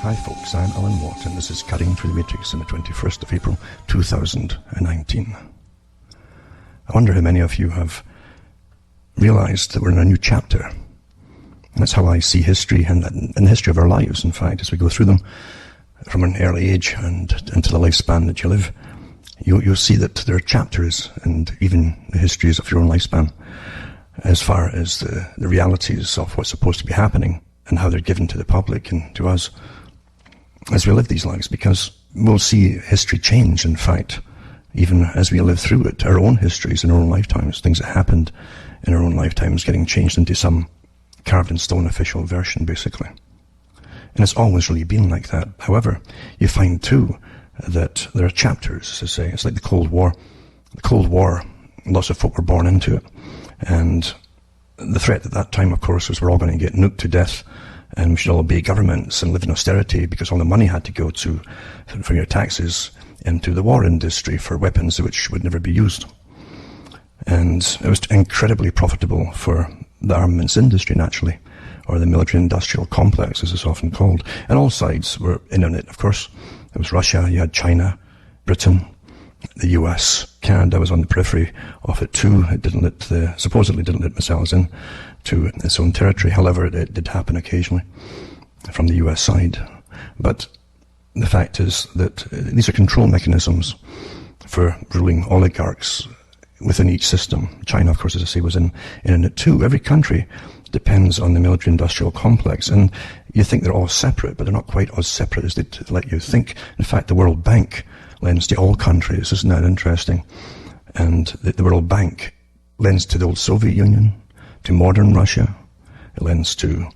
Hi folks, I'm Alan Watt and this is Cutting Through the Matrix on the 21st of April 2019. I wonder how many of you have realized that we're in a new chapter. And that's how I see history and the history of our lives, in fact, as we go through them from an early age and into the lifespan that you live. You'll see that there are chapters and even the histories of your own lifespan as far as the realities of what's supposed to be happening and how they're given to the public and to us as we live these lives, because we'll see history change, in fact, even as we live through it, our own histories in our own lifetimes, things that happened in our own lifetimes getting changed into some carved in stone official version, basically. And it's always really been like that. However, you find too that there are chapters, as I say. It's like the Cold War. The Cold War, lots of folk were born into it. And the threat at that time, of course, was we're all going to get nuked to death and we should all obey governments and live in austerity because all the money had to go to, for your taxes, into the war industry for weapons which would never be used. And it was incredibly profitable for the armaments industry, naturally, or the military-industrial complex, as it's often called. And all sides were in on it, of course. There was Russia, you had China, Britain, the US, Canada was on the periphery of it too. It supposedly didn't let missiles in to its own territory. However, it did happen occasionally from the US side. But the fact is that these are control mechanisms for ruling oligarchs within each system. China, of course, as I say, was in it too. Every country depends on the military-industrial complex, and you think they're all separate, but they're not quite as separate as they let you think. In fact, the World Bank lends to all countries. Isn't that interesting? And the World Bank lends to the old Soviet Union, to modern Russia. It lends to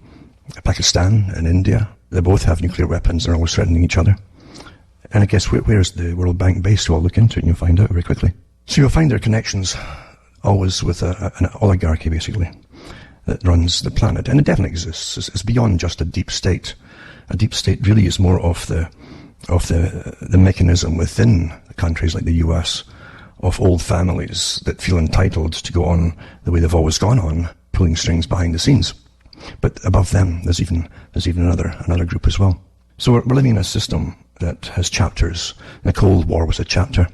Pakistan and India. They both have nuclear weapons. They're always threatening each other. And I guess where's the World Bank based? Well, look into it and you'll find out very quickly. So you'll find their connections always with an oligarchy, basically, that runs the planet. And it definitely exists. It's beyond just a deep state. A deep state really is more of the mechanism within countries like the US of old families that feel entitled to go on the way they've always gone on, pulling strings behind the scenes. But above them, there's even another group as well. So we're living in a system that has chapters. The Cold War was a chapter,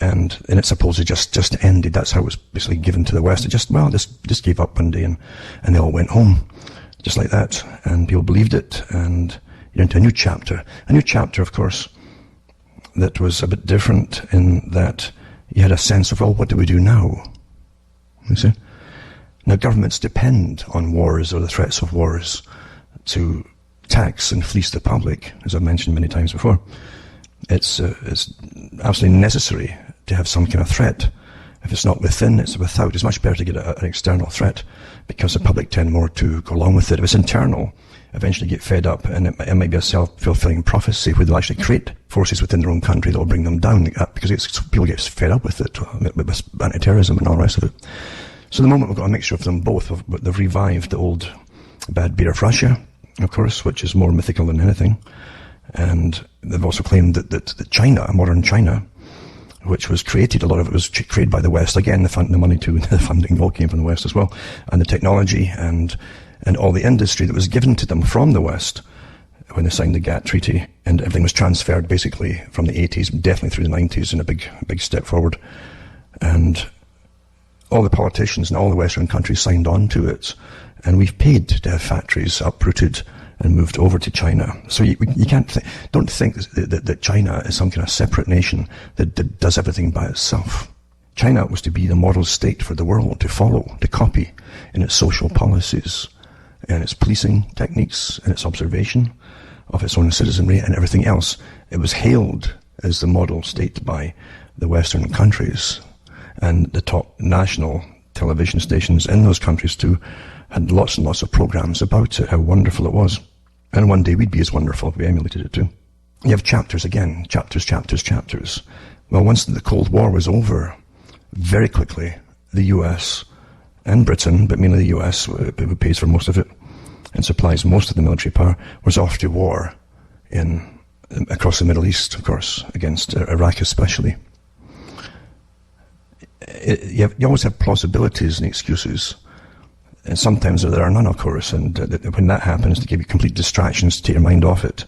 and it supposedly just ended. That's how it was basically given to the West. It just gave up one day, and they all went home, just like that. And people believed it, and you're into a new chapter. A new chapter, of course, that was a bit different in that you had a sense of, well, what do we do now? You see? Now, governments depend on wars or the threats of wars to tax and fleece the public, as I've mentioned many times before. It's absolutely necessary to have some kind of threat. If it's not within, it's without. It's much better to get an external threat because the public tend more to go along with it. If it's internal, eventually get fed up, and it might be a self-fulfilling prophecy where they'll actually create forces within their own country that will bring them down because people get fed up with it, with anti-terrorism and all the rest of it. So the moment we've got a mixture of them both. They've revived the old bad beer of Russia, of course, which is more mythical than anything. And they've also claimed that China, modern China, which was created, a lot of it was created by the West. Again, the money too, the funding all came from the West as well. And the technology and all the industry that was given to them from the West when they signed the GATT Treaty, and everything was transferred basically from the 80s, definitely through the 90s in a big step forward. And all the politicians in all the Western countries signed on to it, and we've paid to have factories uprooted and moved over to China. So you can't don't think that China is some kind of separate nation that does everything by itself. China was to be the model state for the world to follow, to copy in its social policies and its policing techniques and its observation of its own citizenry and everything else. It was hailed as the model state by the Western countries, and the top national television stations in those countries too had lots and lots of programs about it, how wonderful it was. And one day we'd be as wonderful if we emulated it too. You have chapters again, chapters. Well, once the Cold War was over, very quickly, the US and Britain, but mainly the US, who pays for most of it and supplies most of the military power, was off to war across the Middle East, of course, against Iraq especially. You always have plausibilities and excuses. And sometimes there are none, of course, and when that happens, to give you complete distractions to take your mind off it.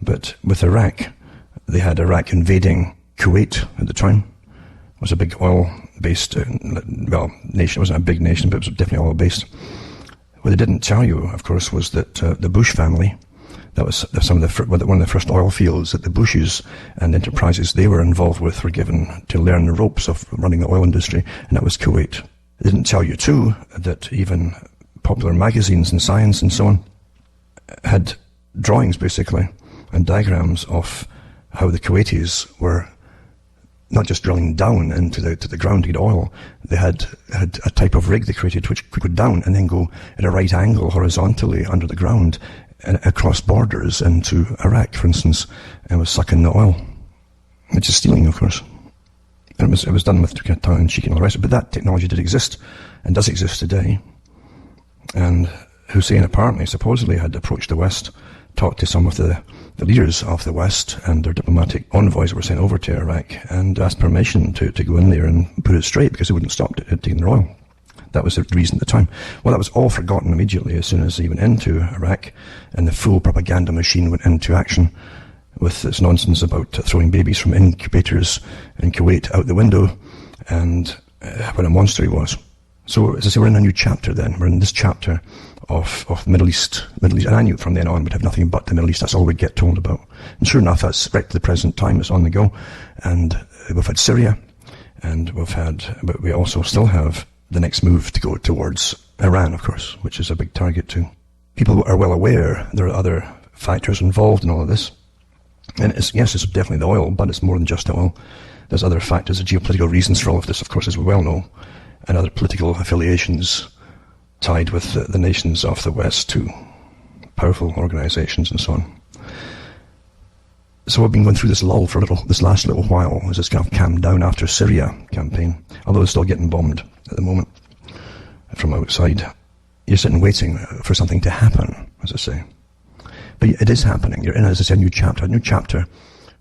But with Iraq, they had Iraq invading Kuwait at the time. It was a big oil-based, nation. It wasn't a big nation, but it was definitely oil-based. What they didn't tell you, of course, was that the Bush family, that was one of the first oil fields that the Bushes and enterprises they were involved with were given to learn the ropes of running the oil industry, and that was Kuwait. They didn't tell you, too, that even popular magazines and science and so on had drawings, basically, and diagrams of how the Kuwaitis were not just drilling down into the ground to get oil. They had a type of rig they created which could go down and then go at a right angle horizontally under the ground and across borders into Iraq, for instance, and was sucking the oil, which is stealing, of course. And it was done with tongue and cheek and all the rest. But that technology did exist and does exist today. And Hussein apparently, supposedly, had approached the West, talked to some of the leaders of the West and their diplomatic envoys that were sent over to Iraq and asked permission to go in there and put it straight because they wouldn't stop taking their oil. That was the reason at the time. Well, that was all forgotten immediately as soon as they went into Iraq and the full propaganda machine went into action with this nonsense about throwing babies from incubators in Kuwait out the window and what a monster he was. So, as I say, we're in a new chapter then. We're in this chapter of Middle East, and I knew from then on we'd have nothing but the Middle East. That's all we'd get told about. And sure enough, that's right to the present time. It's on the go. And we've had Syria, and but we also still have the next move to go towards Iran, of course, which is a big target too. People are well aware there are other factors involved in all of this. And it's definitely the oil, but it's more than just the oil. There's other factors, the geopolitical reasons for all of this, of course, as we well know, and other political affiliations tied with the nations of the West to powerful organizations and so on. So I've been going through this lull for this last little while as it's kind of calmed down after Syria campaign, although it's still getting bombed at the moment from outside. You're sitting waiting for something to happen, as I say. But it is happening. You're in, as I say, a new chapter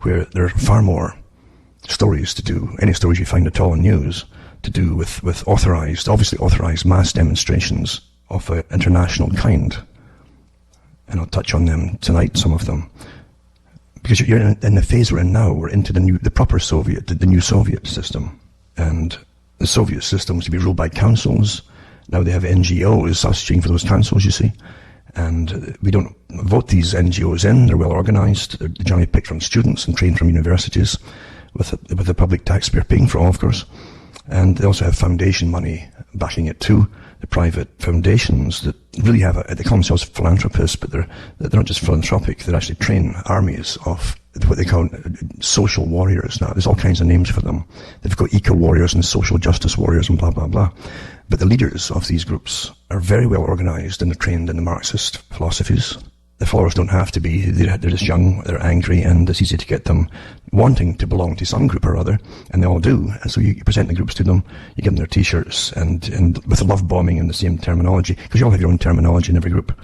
where there are far more stories to do, any stories you find at all in news, to do with obviously authorized mass demonstrations of an international kind. And I'll touch on them tonight, some of them. Because you're in the phase we're in now, we're into the new Soviet system. And the Soviet system was to be ruled by councils. Now they have NGOs substituting for those councils, you see. And we don't vote these NGOs in. They're well organized. They're generally picked from students and trained from universities with the public taxpayer paying for all, of course. And they also have foundation money backing it too. The private foundations that really they call themselves philanthropists, but they're not just philanthropic. They actually train armies of what they call social warriors now. There's all kinds of names for them. They've got eco-warriors and social justice warriors and blah, blah, blah. But the leaders of these groups are very well organized and they're trained in the Marxist philosophies. The followers don't have to be. They're just young, they're angry, and it's easy to get them wanting to belong to some group or other, and they all do. And so you present the groups to them, you give them their T-shirts, and with the love bombing and the same terminology, because you all have your own terminology in every group,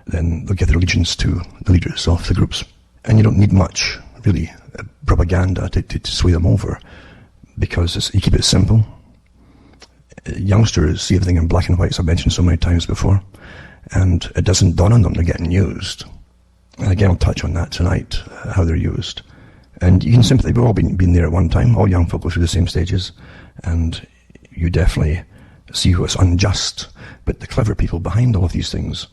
then they'll give their allegiance to the leaders of the groups. And you don't need much, really, propaganda to sway them over, because you keep it simple. Youngsters see everything in black and white, as I've mentioned so many times before. And it doesn't dawn on them they're getting used. And again, I'll touch on that tonight, how they're used. And you can we've all been there at one time. All young folk go through the same stages. And you definitely see what's unjust. But the clever people behind all of these things,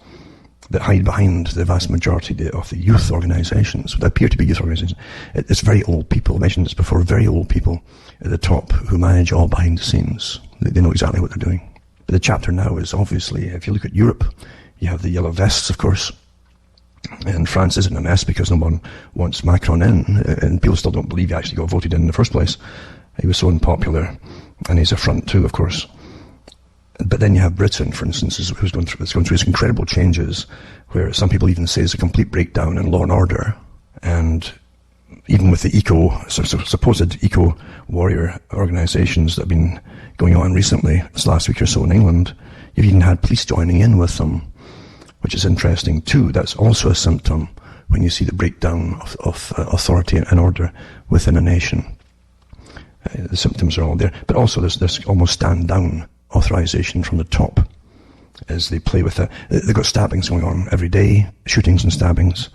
that hide behind the vast majority of the youth organizations, that appear to be youth organizations, it's very old people. I mentioned this before, very old people at the top who manage all behind the scenes. They know exactly what they're doing. But the chapter now is obviously, if you look at Europe, you have the yellow vests, of course, and France is in a mess because no one wants Macron in, and people still don't believe he actually got voted in the first place. He was so unpopular, and he's a front too, of course. But then you have Britain, for instance, who's going through these incredible changes, where some people even say there's a complete breakdown in law and order, and even with the supposed eco-warrior organizations that have been going on recently, this last week or so in England, you've even had police joining in with them, which is interesting too. That's also a symptom when you see the breakdown of authority and order within a nation. The symptoms are all there. But also there's almost stand-down authorization from the top as they play with they've got stabbings going on every day, shootings and stabbings.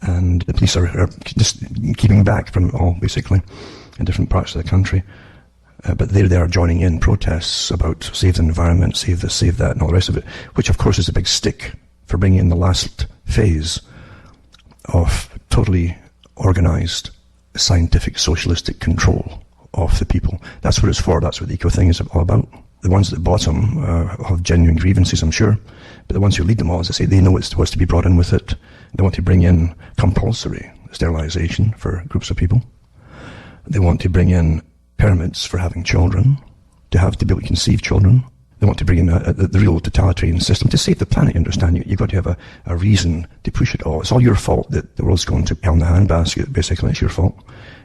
And the police are just keeping back from it all, basically, in different parts of the country. But they are joining in protests about save the environment, save this, save that, and all the rest of it, which of course is a big stick for bringing in the last phase of totally organized scientific socialistic control of the people. That's what it's for. That's what the eco thing is all about. The ones at the bottom have genuine grievances, I'm sure, but the ones who lead them all, as I say, they know what's to be brought in with it. They want to bring in compulsory sterilization for groups of people. They want to bring in permits for having children, to be able to conceive children. They want to bring in the real totalitarian system to save the planet, you understand. You've got to have a reason to push it all. It's all your fault that the world's going to hell in the handbasket, basically. It's your fault.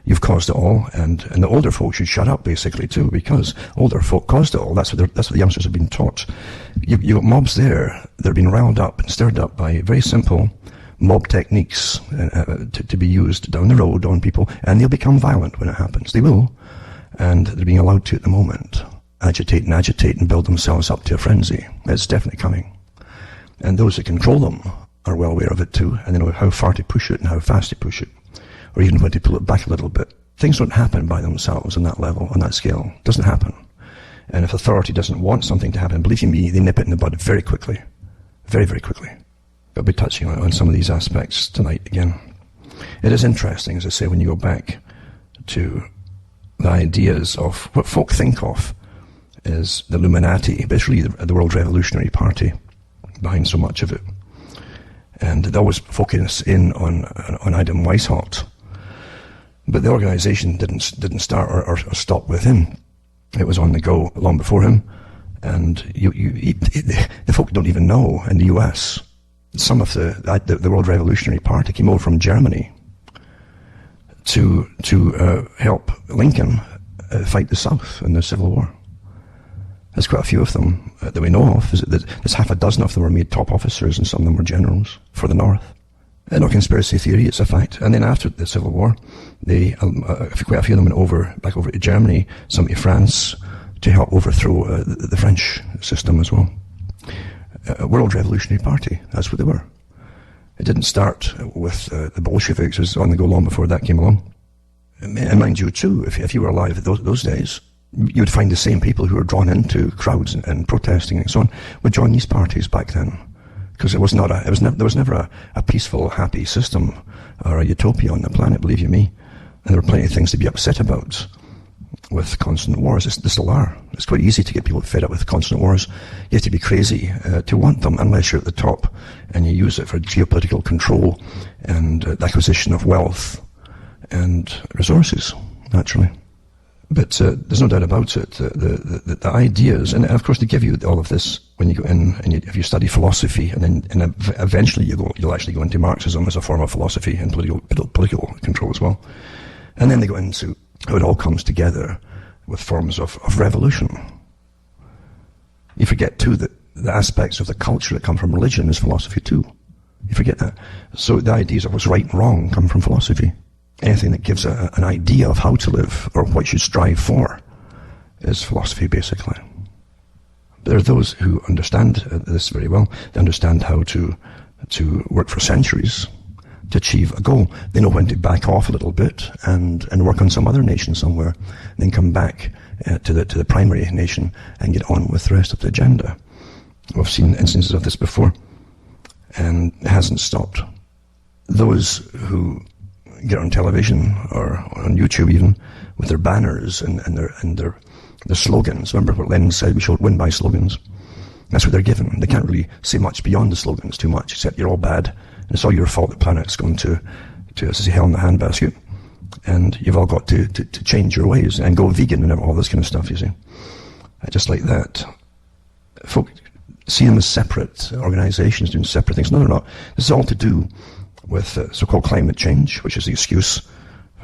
You've caused it all, and the older folk should shut up, basically, too, because older folk caused it all. That's what the youngsters have been taught. You've got mobs there that are being riled up and stirred up by very simple mob techniques to be used down the road on people, and they'll become violent when it happens. They will, and they're being allowed to at the moment. Agitate and build themselves up to a frenzy. It's definitely coming. And those that control them are well aware of it too, and they know how far to push it and how fast to push it, or even when to pull it back a little bit. Things don't happen by themselves on that level, on that scale. It doesn't happen. And if authority doesn't want something to happen, believe you me, they nip it in the bud very quickly. Very, very quickly. I'll be touching on some of these aspects tonight again. It is interesting, as I say, when you go back to the ideas of what folk think of is the Illuminati, but it's really the World Revolutionary Party behind so much of it. And they always focus in on Adam Weishaupt. But the organization didn't start or stop with him. It was on the go long before him. And the folk don't even know in the US. Some of the World Revolutionary Party came over from Germany to help Lincoln fight the South in the Civil War. There's quite a few of them that we know of. There's half a dozen of them were made top officers, and some of them were generals for the North. No conspiracy theory, it's a fact. And then after the Civil War, quite a few of them went back over to Germany, some to France, to help overthrow the French system as well. World Revolutionary Party, that's what they were. It didn't start with the Bolsheviks. It was on the go long before that came along. And mind you, too, if you were alive at those days, you would find the same people who were drawn into crowds and protesting and so on would join these parties back then, because there was never a peaceful, happy system or a utopia on the planet, believe you me. And there were plenty of things to be upset about with constant wars. There still are. It's quite easy to get people fed up with constant wars. You have to be crazy to want them, unless you're at the top and you use it for geopolitical control and the acquisition of wealth and resources, naturally. But there's no doubt about it. The ideas, and of course they give you all of this when you go in, and if you study philosophy, and eventually you'll actually go into Marxism as a form of philosophy and political control as well. And then they go into how it all comes together with forms of revolution. You forget too that the aspects of the culture that come from religion is philosophy too. You forget that. So the ideas of what's right and wrong come from philosophy. Anything that gives an idea of how to live or what you should strive for is philosophy, basically. There are those who understand this very well. They understand how to work for centuries to achieve a goal. They know when to back off a little bit and work on some other nation somewhere, then come back to the primary nation and get on with the rest of the agenda. We've seen instances of this before, and it hasn't stopped. Those who get on television or on YouTube even with their banners and their slogans. Remember what Lenin said, we should win by slogans. That's what they're given. They can't really say much beyond the slogans too much, except you're all bad and it's all your fault the planet's going to as I say, hell in the handbasket, and you've all got to change your ways and go vegan and all this kind of stuff, you see. Just like that. Folk see them as separate organizations doing separate things. No, they're not. This is all to do with so-called climate change, which is the excuse,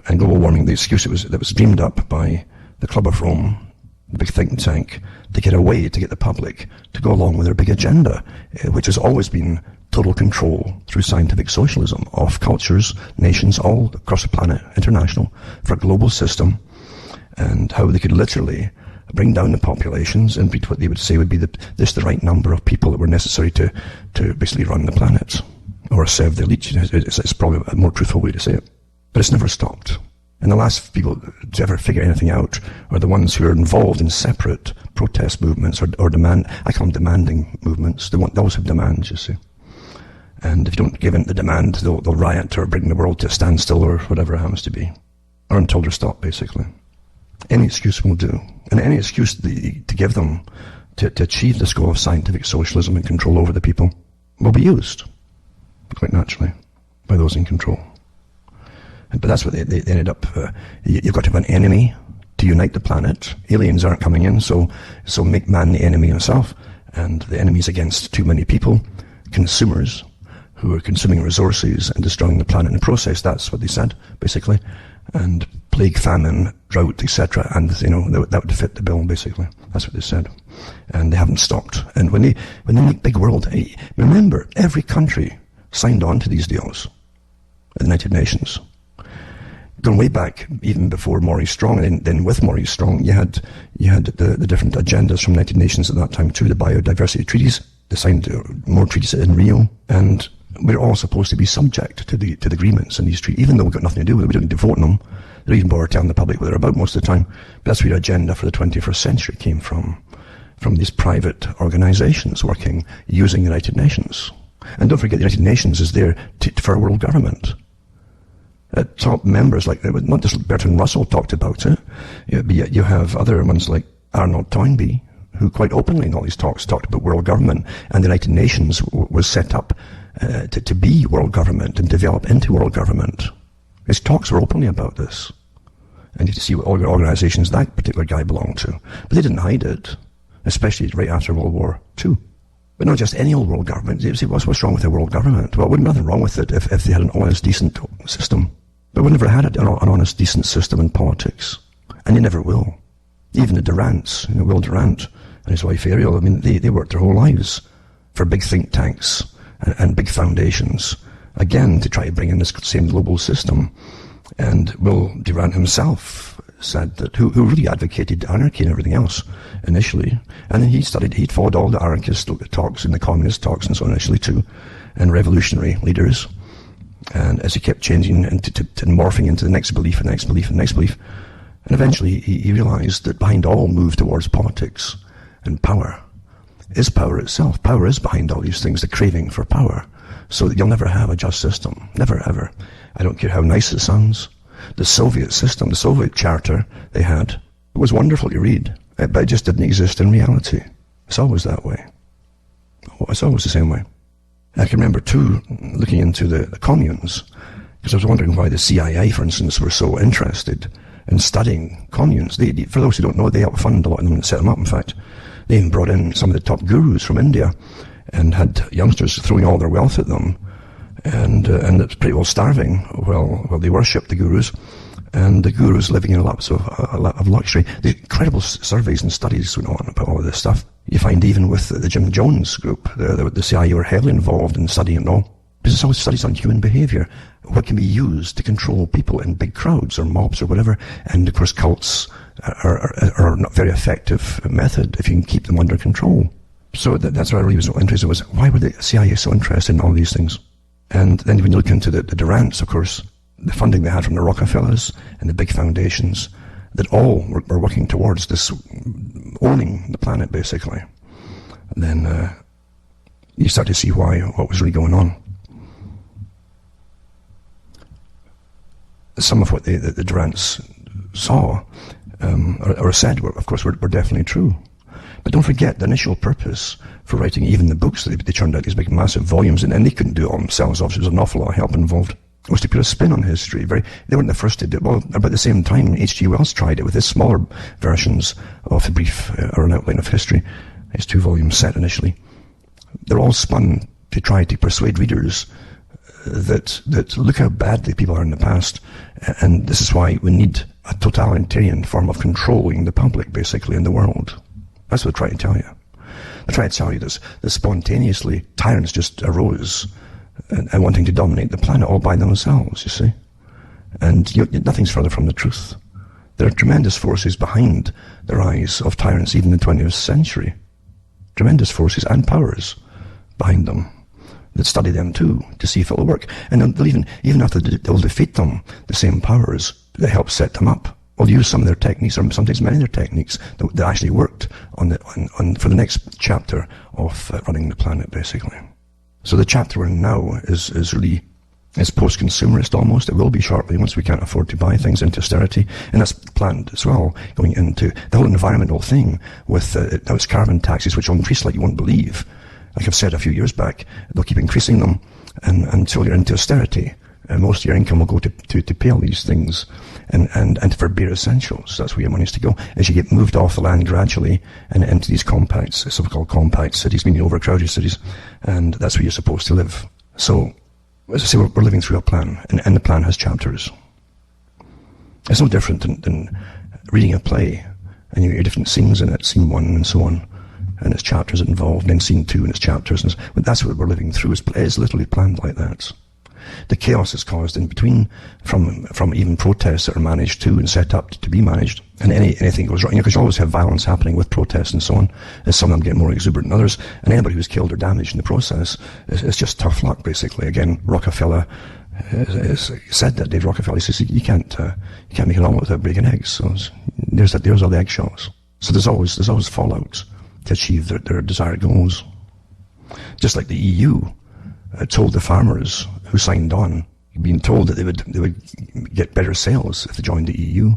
and global warming, the excuse that was dreamed up by the Club of Rome, the big think tank, to get the public to go along with their big agenda, which has always been total control through scientific socialism of cultures, nations, all across the planet, international, for a global system, and how they could literally bring down the populations and be what they would say would be the right number of people that were necessary to basically run the planet, or serve the elite. It's probably a more truthful way to say it. But it's never stopped. And the last people to ever figure anything out are the ones who are involved in separate protest movements or demand. I call them demanding movements. They always have demands, you see. And if you don't give in to the demand, they'll riot or bring the world to a standstill or whatever it happens to be. Or until they're stopped, basically. Any excuse will do. And any excuse to give them to achieve this goal of scientific socialism and control over the people will be used, quite naturally, by those in control. But that's what they ended up. You've got to have an enemy to unite the planet. Aliens aren't coming in, so make man the enemy himself. And the enemy's against too many people, consumers, who are consuming resources and destroying the planet in the process. That's what they said, basically. And plague, famine, drought, etc. And, that would fit the bill, basically. That's what they said. And they haven't stopped. And when they make big world, remember, every country signed on to these deals at the United Nations. Going way back, even before Maurice Strong, and then with Maurice Strong, you had the different agendas from United Nations at that time too, the biodiversity treaties. They signed more treaties in Rio, and we're all supposed to be subject to the agreements in these treaties, even though we've got nothing to do with it. We don't need to vote on them. They don't even bother telling the public what they're about most of the time. But that's where the agenda for the 21st century came from these private organizations working using the United Nations. And don't forget, the United Nations is there for a world government. Top members like, not just Bertrand Russell talked about it, but you have other ones like Arnold Toynbee, who quite openly in all these talks talked about world government, and the United Nations was set up to be world government and develop into world government. His talks were openly about this. And you have to see what organizations that particular guy belonged to. But they didn't hide it, especially right after World War II. But not just any old world government. You see, what's wrong with a world government? Well, there wouldn't be nothing wrong with it if they had an honest, decent system. But we never had an honest, decent system in politics. And they never will. Even the Durants, Will Durant and his wife Ariel, they worked their whole lives for big think tanks and big foundations, again, to try to bring in this same global system. And Will Durant himself said that, who really advocated anarchy and everything else initially. And then he'd followed all the anarchist talks and the communist talks and so on initially too, and revolutionary leaders. And as he kept changing and morphing into the next belief and the next belief and the next belief, and eventually he realized that behind all move towards politics and power is power itself. Power is behind all these things, the craving for power. So that you'll never have a just system. Never, ever. I don't care how nice it sounds. The Soviet system, the Soviet charter they had, it was wonderful to read, but it just didn't exist in reality. It's always that way. It's always the same way. I can remember too, looking into the communes, because I was wondering why the CIA, for instance, were so interested in studying communes. For those who don't know, they helped fund a lot of them and set them up, in fact. They even brought in some of the top gurus from India and had youngsters throwing all their wealth at them, and it's pretty well starving while they worshipped the gurus, and the gurus living in laps of luxury. The incredible surveys and studies went on about all of this stuff. You find even with the Jim Jones group, the CIA were heavily involved in studying it all. Because it's always studies on human behavior, what can be used to control people in big crowds or mobs or whatever. And of course cults are not a very effective method if you can keep them under control. So that's what I really was interested in, why were the CIA so interested in all these things? And then when you look into the Durants, of course, the funding they had from the Rockefellers and the big foundations, that all were working towards this owning the planet, basically. And then you start to see what was really going on. Some of what the Durants saw or said, of course, were definitely true. But don't forget, the initial purpose for writing even the books, they churned out these big massive volumes, and they couldn't do it all themselves. Obviously, there's an awful lot of help involved. It was to put a spin on history. They weren't the first to do it. Well, about the same time, H.G. Wells tried it with his smaller versions of the brief or an outline of history, his 2-volume set initially. They're all spun to try to persuade readers that look how badly people are in the past, and this is why we need a totalitarian form of controlling the public, basically, in the world. That's what they're trying to tell you. They're trying to tell you that spontaneously tyrants just arose and wanting to dominate the planet all by themselves, you see. And nothing's further from the truth. There are tremendous forces behind the rise of tyrants, even in the 20th century. Tremendous forces and powers behind them that study them too, to see if it'll work. And they'll even after they'll defeat them, the same powers that help set them up will use some of their techniques, or sometimes many of their techniques that actually worked for the next chapter of running the planet, basically. So the chapter we're in now is really, it's post-consumerist almost. It will be shortly once we can't afford to buy things into austerity. And that's planned as well, going into the whole environmental thing with, now it's carbon taxes, which will increase like you won't believe. Like I've said a few years back, they'll keep increasing them until you're into austerity. And most of your income will go to pay all these things and for bare essentials. That's where your money's to go. As you get moved off the land gradually and into these compacts, so-called compact cities, meaning overcrowded cities, and that's where you're supposed to live. So, as I say, we're living through a plan, and the plan has chapters. It's no different than reading a play, and you get different scenes in it, scene 1 and so on, and its chapters involved, and then scene 2 and its chapters. But that's what we're living through. It's literally planned like that. The chaos is caused in between from even protests that are managed to and set up to be managed, and anything goes wrong, because you always have violence happening with protests and so on, and some of them get more exuberant than others, and anybody who's killed or damaged in the process is just tough luck, basically. Again, Rockefeller said that, Dave Rockefeller, he says you can't make an omelet without breaking eggs. So there's all the eggshells. So there's always fallout to achieve their desired goals. Just like the EU told the farmers who signed on, being told that they would get better sales if they joined the EU,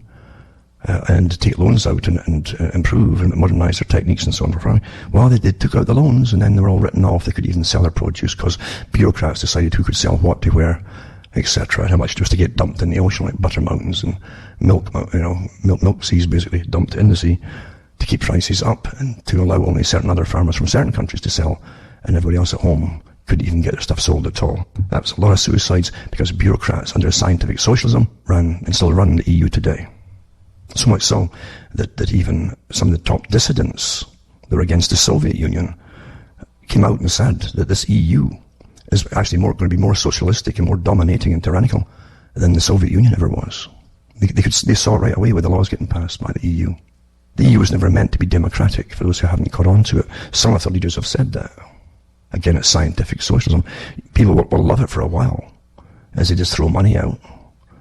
and take loans out and improve and modernize their techniques and so on for farming. Well, they took out the loans, and then they were all written off. They could even sell their produce because bureaucrats decided who could sell what to where, etc. How much was to get dumped in the ocean, like butter mountains and milk seas, basically dumped in the sea, to keep prices up and to allow only certain other farmers from certain countries to sell, and everybody else at home couldn't even get their stuff sold at all. That was a lot of suicides because bureaucrats under scientific socialism ran and still run the EU today. So much so that even some of the top dissidents that were against the Soviet Union came out and said that this EU is actually going to be more socialistic and more dominating and tyrannical than the Soviet Union ever was. They saw right away with the laws getting passed by the EU. The EU was never meant to be democratic, for those who haven't caught on to it. Some of the leaders have said that. Again, it's scientific socialism. People will love it for a while, as they just throw money out.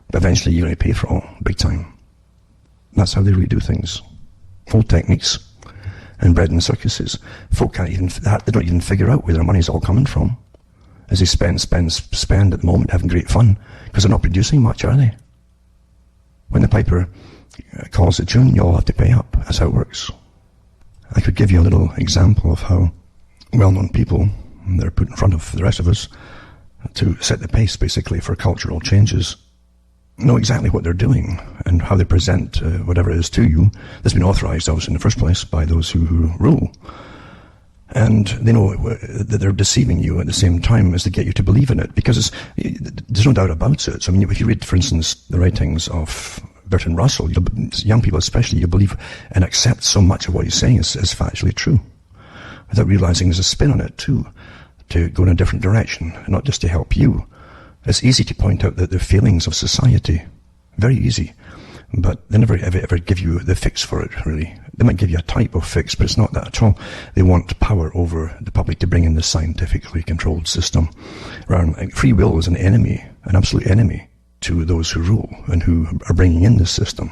But eventually you're going to pay for it all, big time. That's how they really do things. Old techniques and bread and circuses. Folk they don't even figure out where their money's all coming from. As they spend at the moment, having great fun, because they're not producing much, are they? When the piper calls the tune, you all have to pay up. That's how it works. I could give you a little example of how well-known people that are put in front of the rest of us to set the pace, basically, for cultural changes know exactly what they're doing and how they present whatever it is to you that's been authorized, obviously, in the first place by those who rule. And they know that they're deceiving you at the same time as they get you to believe in it, because there's no doubt about it. So, I mean, if you read, for instance, the writings of Bertrand Russell, young people especially, you believe and accept so much of what he's saying is factually true, without realizing there's a spin on it too, to go in a different direction, not just to help you. It's easy to point out the failings of society, very easy, but they never ever give you the fix for it, really. They might give you a type of fix, but it's not that at all. They want power over the public to bring in this scientifically controlled system. Free will is an enemy, an absolute enemy to those who rule and who are bringing in this system.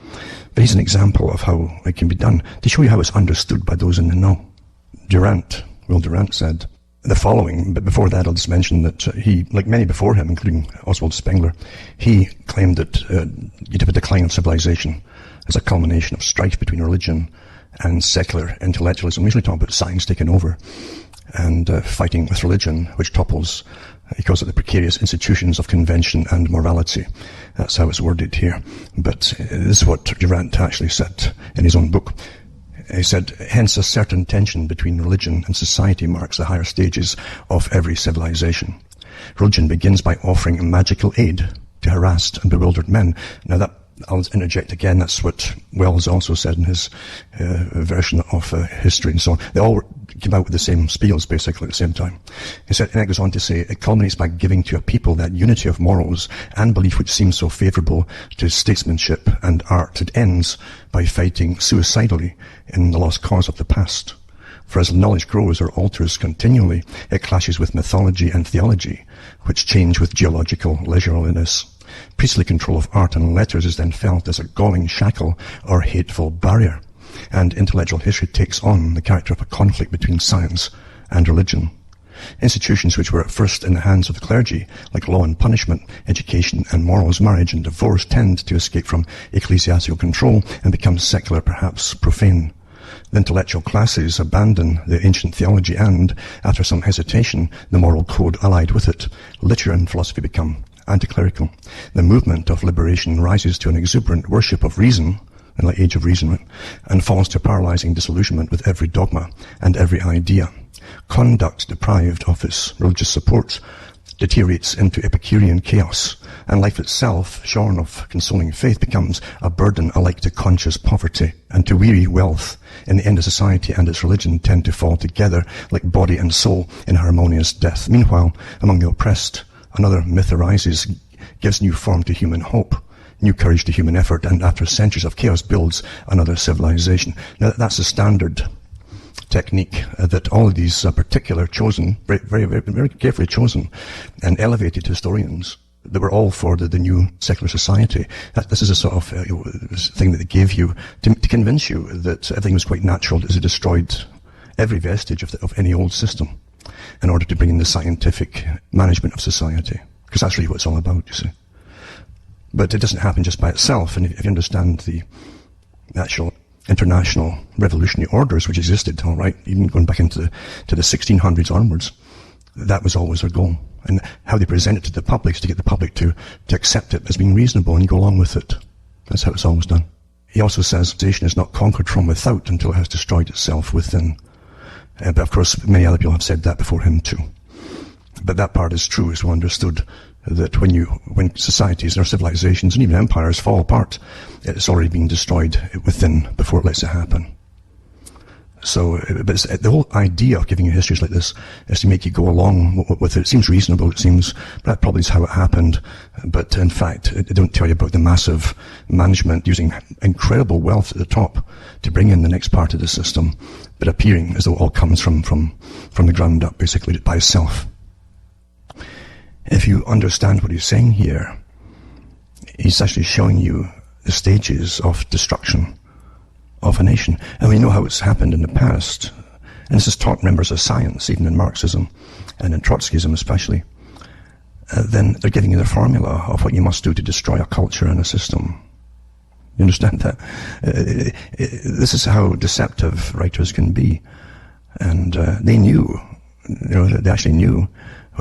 But here's an example of how it can be done, to show you how it's understood by those in the know. Will Durant said the following, but before that I'll just mention that he, like many before him, including Oswald Spengler, he claimed that you'd have a decline of civilization as a culmination of strife between religion and secular intellectualism. We usually talk about science taking over and fighting with religion, which topples because of the precarious institutions of convention and morality. That's how it's worded here. But this is what Durant actually said in his own book. He said, hence a certain tension between religion and society marks the higher stages of every civilization. Religion begins by offering magical aid to harassed and bewildered men. Now that, I'll interject again, that's what Wells also said in his version of history and so on. They all came out with the same spiels, basically, at the same time. He said, and it goes on to say, it culminates by giving to a people that unity of morals and belief which seems so favourable to statesmanship and art. It ends by fighting suicidally in the lost cause of the past. For as knowledge grows or alters continually, it clashes with mythology and theology, which change with geological leisureliness. Priestly control of art and letters is then felt as a galling shackle or hateful barrier, and intellectual history takes on the character of a conflict between science and religion. Institutions which were at first in the hands of the clergy, like law and punishment, education and morals, marriage and divorce, tend to escape from ecclesiastical control and become secular, perhaps profane. The intellectual classes abandon the ancient theology and, after some hesitation, the moral code allied with it. Literature and philosophy become anti-clerical. The movement of liberation rises to an exuberant worship of reason, in the age of reason, and falls to paralyzing disillusionment with every dogma and every idea. Conduct deprived of its religious support deteriorates into Epicurean chaos, and life itself, shorn of consoling faith, becomes a burden alike to conscious poverty and to weary wealth. In the end, of society and its religion tend to fall together like body and soul in harmonious death. Meanwhile, among the oppressed, another myth arises, gives new form to human hope, new courage to human effort, and after centuries of chaos builds another civilization. Now, that's the standard technique that all of these particular chosen, very carefully chosen and elevated historians that were all for the new secular society. This is a sort of thing that they gave you to convince you that everything was quite natural, as it destroyed every vestige of any old system in order to bring in the scientific management of society. Because that's really what it's all about, you see. But it doesn't happen just by itself, and if you understand the actual international revolutionary orders which existed, all right, even going back into the 1600s onwards, that was always their goal. And how they present it to the public is to get the public to accept it as being reasonable and go along with it. That's how it's always done. He also says civilization is not conquered from without until it has destroyed itself within. But of course, many other people have said that before him too. But that part is true, is well understood, that when societies or civilizations and even empires fall apart, it's already being destroyed within before it lets it happen. So, but the whole idea of giving you histories like this is to make you go along with it. It seems reasonable, it seems, that probably is how it happened. But in fact, they don't tell you about the massive management using incredible wealth at the top to bring in the next part of the system, but appearing as though it all comes from the ground up, basically, by itself. If you understand what he's saying here, he's actually showing you the stages of destruction of a nation. And we know how it's happened in the past. And this is taught members of science, even in Marxism and in Trotskyism especially. Then they're giving you the formula of what you must do to destroy a culture and a system. You understand that? This is how deceptive writers can be. And they knew, they actually knew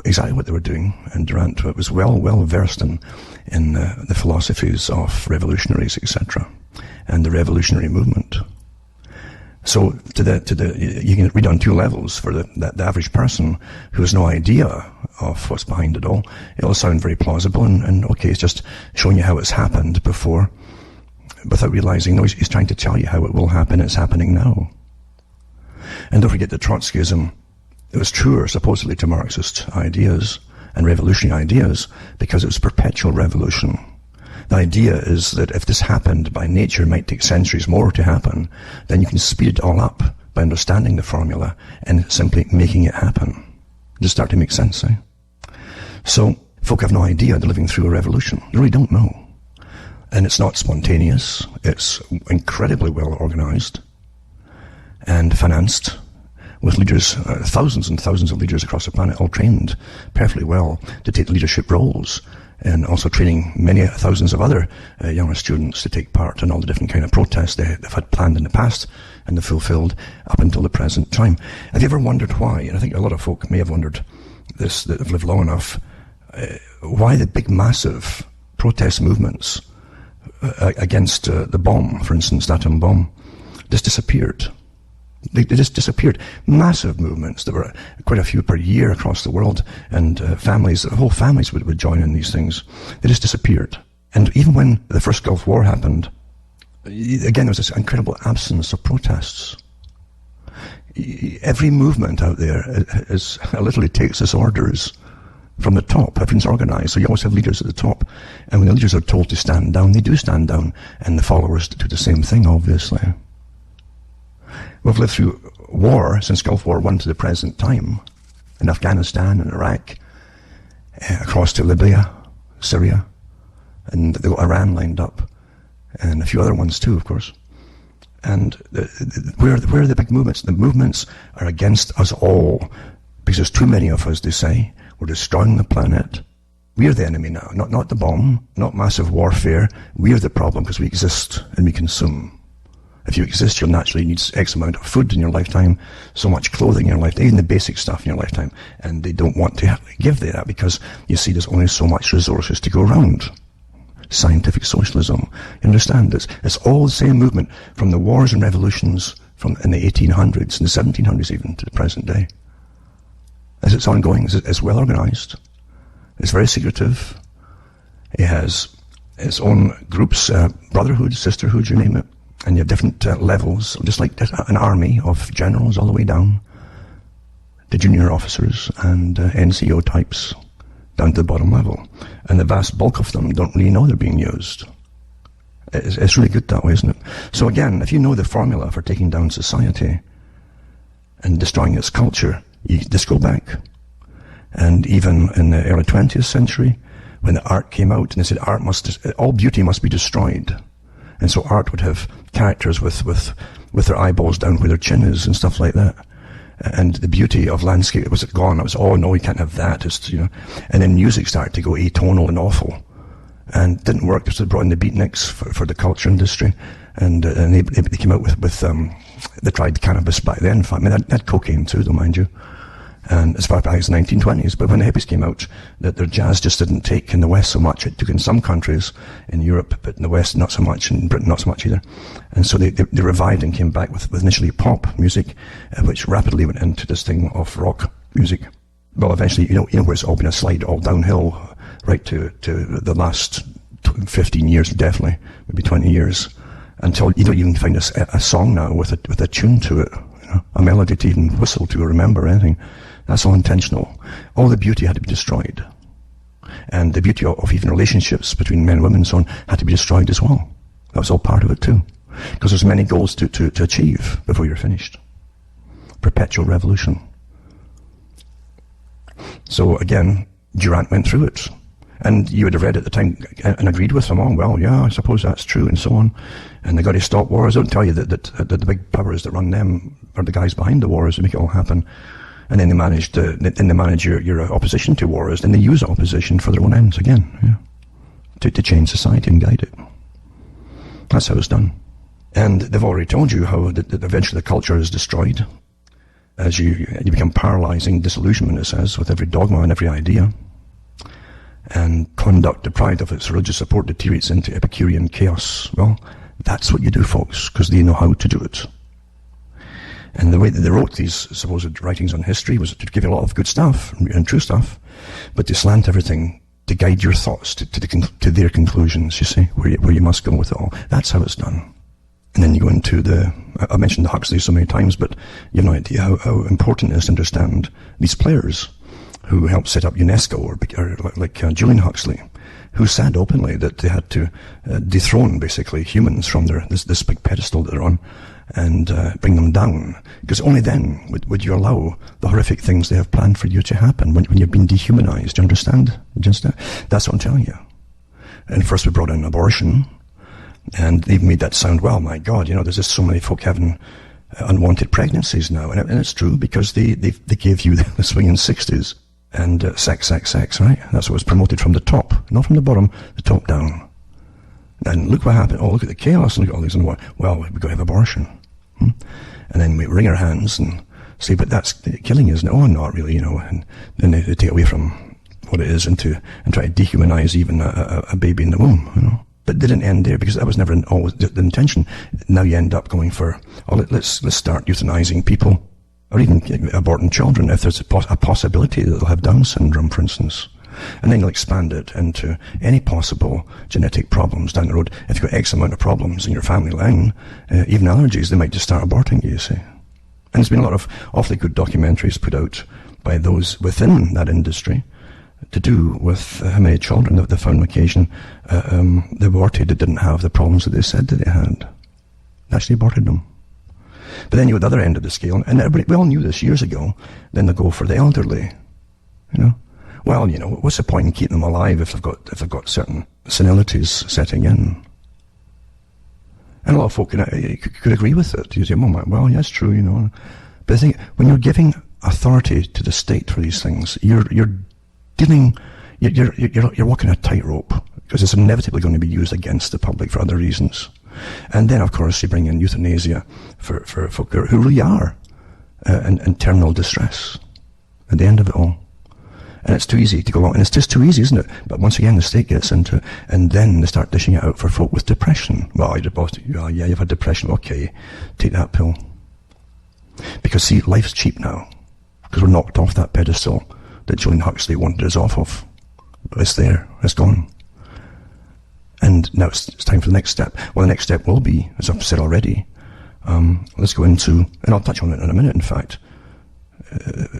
exactly what they were doing. And Durant was well versed in the philosophies of revolutionaries, etc., and the revolutionary movement. So you can read on two levels. For the average person who has no idea of what's behind it all, it'll sound very plausible and okay, it's just showing you how it's happened before, without realizing, no, he's trying to tell you how it will happen. It's happening now. And don't forget that Trotskyism, it was truer supposedly to Marxist ideas and revolutionary ideas because it was perpetual revolution. The idea is that if this happened by nature, it might take centuries more to happen, then you can speed it all up by understanding the formula and simply making it happen. Does it start to make sense, eh? So, folk have no idea they're living through a revolution. They really don't know. And it's not spontaneous. It's incredibly well organized and financed, with leaders, thousands and thousands of leaders across the planet, all trained perfectly well to take leadership roles, and also training many thousands of other younger students to take part in all the different kind of protests they've had planned in the past and they've fulfilled up until the present time. Have you ever wondered why, and I think a lot of folk may have wondered this that have lived long enough, why the big massive protest movements against the bomb, for instance, the atom bomb, just disappeared? They just disappeared. Massive movements. There were quite a few per year across the world, and whole families would join in these things. They just disappeared. And even when the first Gulf War happened, again, there was this incredible absence of protests. Every movement out there literally takes its orders from the top. Everything's organized, so you always have leaders at the top. And when the leaders are told to stand down, they do stand down, and the followers do the same thing, obviously. We've lived through war since Gulf War I to the present time, in Afghanistan and Iraq, across to Libya, Syria, and they've got Iran lined up, and a few other ones too, of course. And where are the big movements? The movements are against us all, because there's too many of us, they say. We're destroying the planet. We're the enemy now, not the bomb, not massive warfare. We're the problem because we exist and we consume. If you exist, you'll naturally need X amount of food in your lifetime, so much clothing in your lifetime, even the basic stuff in your lifetime. And they don't want to give that because, you see, there's only so much resources to go around. Scientific socialism. You understand this? It's all the same movement from the wars and revolutions in the 1800s and the 1700s even to the present day. As it's ongoing, it's well organized. It's very secretive. It has its own groups, brotherhoods, sisterhoods, you name it. And you have different levels, just like an army of generals all the way down to junior officers and NCO types down to the bottom level. And the vast bulk of them don't really know they're being used. It's really good that way, isn't it? So again, if you know the formula for taking down society and destroying its culture, you just go back. And even in the early 20th century, when the art came out, and they said all beauty must be destroyed. And so art would have characters with their eyeballs down where their chin is and stuff like that. And the beauty of landscape was gone. It was, oh no, you can't have that. And then music started to go atonal and awful. And it didn't work. So they brought in the beatniks for the culture industry. And they came out with they tried cannabis back then. In fact, I mean, they had cocaine too, though, mind you. And as far back as the 1920s, but when the hippies came out, their jazz just didn't take in the West so much. It took in some countries in Europe, but in the West not so much, in Britain not so much either. And so they revived and came back with initially pop music, which rapidly went into this thing of rock music. Well, eventually, you know where it's all been a slide all downhill, right to the last 15 years, definitely, maybe 20 years, until you don't even find a song now with a tune to it, a melody to even whistle to or remember or anything. That's all intentional. All the beauty had to be destroyed. And the beauty of even relationships between men and women and so on had to be destroyed as well. That was all part of it too. Because there's many goals to achieve before you're finished. Perpetual revolution. So again, Durant went through it. And you would have read at the time and agreed with him, oh, well, yeah, I suppose that's true, and so on. And they got to stop wars. Don't tell you that the big powers that run them are the guys behind the wars who make it all happen. And then they manage your opposition to wars, and they use opposition for their own ends again, to change society and guide it. That's how it's done. And they've already told you how that eventually the culture is destroyed as you become paralyzing disillusionment, it says, with every dogma and every idea. And conduct deprived of its religious support deteriorates into Epicurean chaos. Well, that's what you do, folks, because they know how to do it. And the way that they wrote these supposed writings on history was to give you a lot of good stuff and true stuff, but to slant everything to guide your thoughts to their conclusions, you see, where you must go with it all. That's how it's done. And then you go into I mentioned the Huxley so many times, but you have no idea how important it is to understand these players who helped set up UNESCO, or like Julian Huxley, who said openly that they had to dethrone basically humans from this big pedestal that they're on, and bring them down, because only then would you allow the horrific things they have planned for you to happen when you've been dehumanized. Do you understand? That's what I'm telling you. And first we brought in abortion, and they've made that sound, well, my God, there's just so many folk having unwanted pregnancies now, and it's true, because they gave you the swinging 60s, and sex, right? That's what was promoted from the top, not from the bottom, the top down. And look what happened. Oh, look at the chaos, and look at all these, and what? Well, we've got to have abortion. And then we wring our hands and say, but that's killing, isn't it? Oh, not really, and then they take away from what it is and try to dehumanize even a baby in the womb, But it didn't end there, because that was never always the intention. Now you end up going for, let's start euthanizing people, or even aborting children if there's a possibility that they'll have Down syndrome, for instance. And then you'll expand it into any possible genetic problems down the road. If you've got X amount of problems in your family line, even allergies, they might just start aborting you, see. And there's been a lot of awfully good documentaries put out by those within that industry to do with how many children that they found on occasion they aborted that didn't have the problems that they said that they had. They actually aborted them. But then you at the other end of the scale, and everybody, we all knew this years ago, then they go for the elderly, you know. Well, you know, what's the point in keeping them alive if they've got certain senilities setting in? And a lot of folk could agree with it. You say, well, yeah, it's true, you know. But I think when you're giving authority to the state for these things, you're walking a tightrope, because it's inevitably going to be used against the public for other reasons. And then, of course, you bring in euthanasia for folk who really are in terminal distress at the end of it all. And it's too easy to go along, and it's just too easy, isn't it? But once again, the state gets into it, and then they start dishing it out for folk with depression. Well, you've had depression, okay, take that pill. Because see, life's cheap now, because we're knocked off that pedestal that Julian Huxley wanted us off of. It's there, it's gone. And now it's time for the next step. Well, the next step will be, as I've said already, let's go into, and I'll touch on it in a minute, in fact,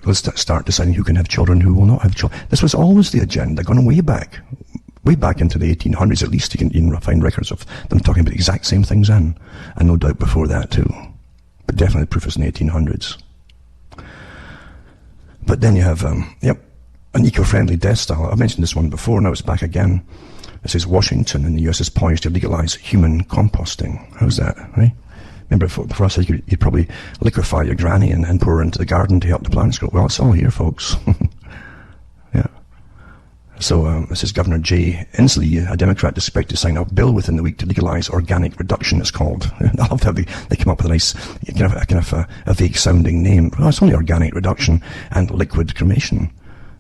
let's start deciding who can have children, who will not have children. This was always the agenda, going way back into the 1800s at least. You can find records of them talking about the exact same things then, and no doubt before that too. But definitely proof is in the 1800s. But then you have, an eco-friendly death style. I've mentioned this one before, now it's back again. It says Washington in the US is poised to legalize human composting. How's that, right? Remember, before I said you'd probably liquefy your granny and pour her into the garden to help the plants grow. Well, it's all here, folks. Yeah. So, this is Governor Jay Inslee, a Democrat, is expected to sign a bill within the week to legalize organic reduction, it's called. I love how they come up with a nice, a vague-sounding name. Well, it's only organic reduction and liquid cremation.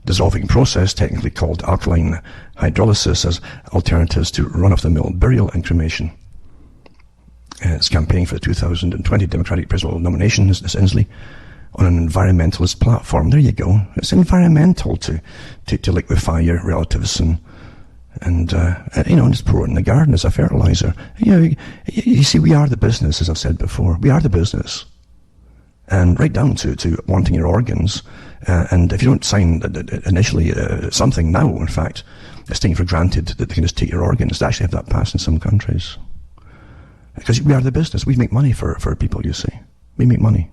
Dissolving process, technically called alkaline hydrolysis, as alternatives to run-of-the-mill burial and cremation. It's campaigning for the 2020 Democratic presidential nomination, this Inslee, on an environmentalist platform. There you go. It's environmental to liquefy your relatives and just pour it in the garden as a fertilizer. You see, we are the business, as I've said before. We are the business. And right down to wanting your organs. And if you don't sign initially something now, in fact, it's taken for granted that they can just take your organs. They actually have that passed in some countries. Because we are the business. We make money for people, you see. We make money.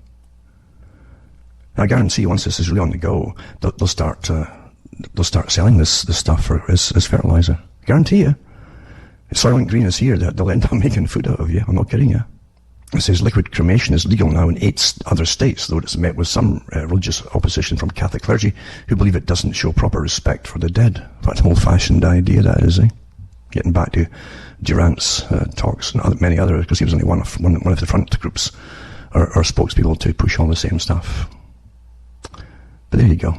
And I guarantee once this is really on the go, they'll start selling this stuff as fertilizer. Guarantee you. If Soylent Green is here, they'll end up making food out of you. I'm not kidding you. It says liquid cremation is legal now in 8 other states, though it's met with some religious opposition from Catholic clergy who believe it doesn't show proper respect for the dead. What an old-fashioned idea that is, eh? Getting back to Durant's talks and many others, because he was only one of the front groups or spokespeople to push all the same stuff. But there you go.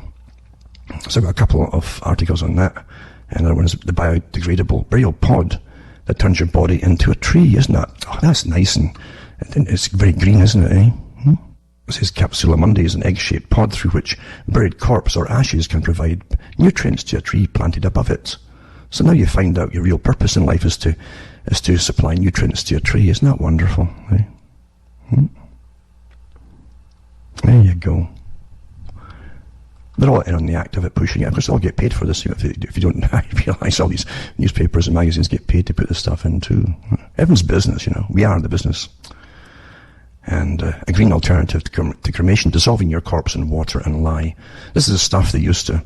So I've got a couple of articles on that. And another one is the biodegradable burial pod that turns your body into a tree. Isn't that? Oh, that's nice, and it's very green, isn't it, eh? It says Capsula Mundi is an egg-shaped pod through which buried corpse or ashes can provide nutrients to a tree planted above it. So now you find out your real purpose in life is to supply nutrients to a tree. Isn't that wonderful? Eh? There you go. They're all in on the act of it, pushing it. Of course, they all get paid for this. If you don't realise, all these newspapers and magazines get paid to put this stuff in too. Everyone's business, We are the business. And a green alternative to cremation, dissolving your corpse in water and lye. This is the stuff they used to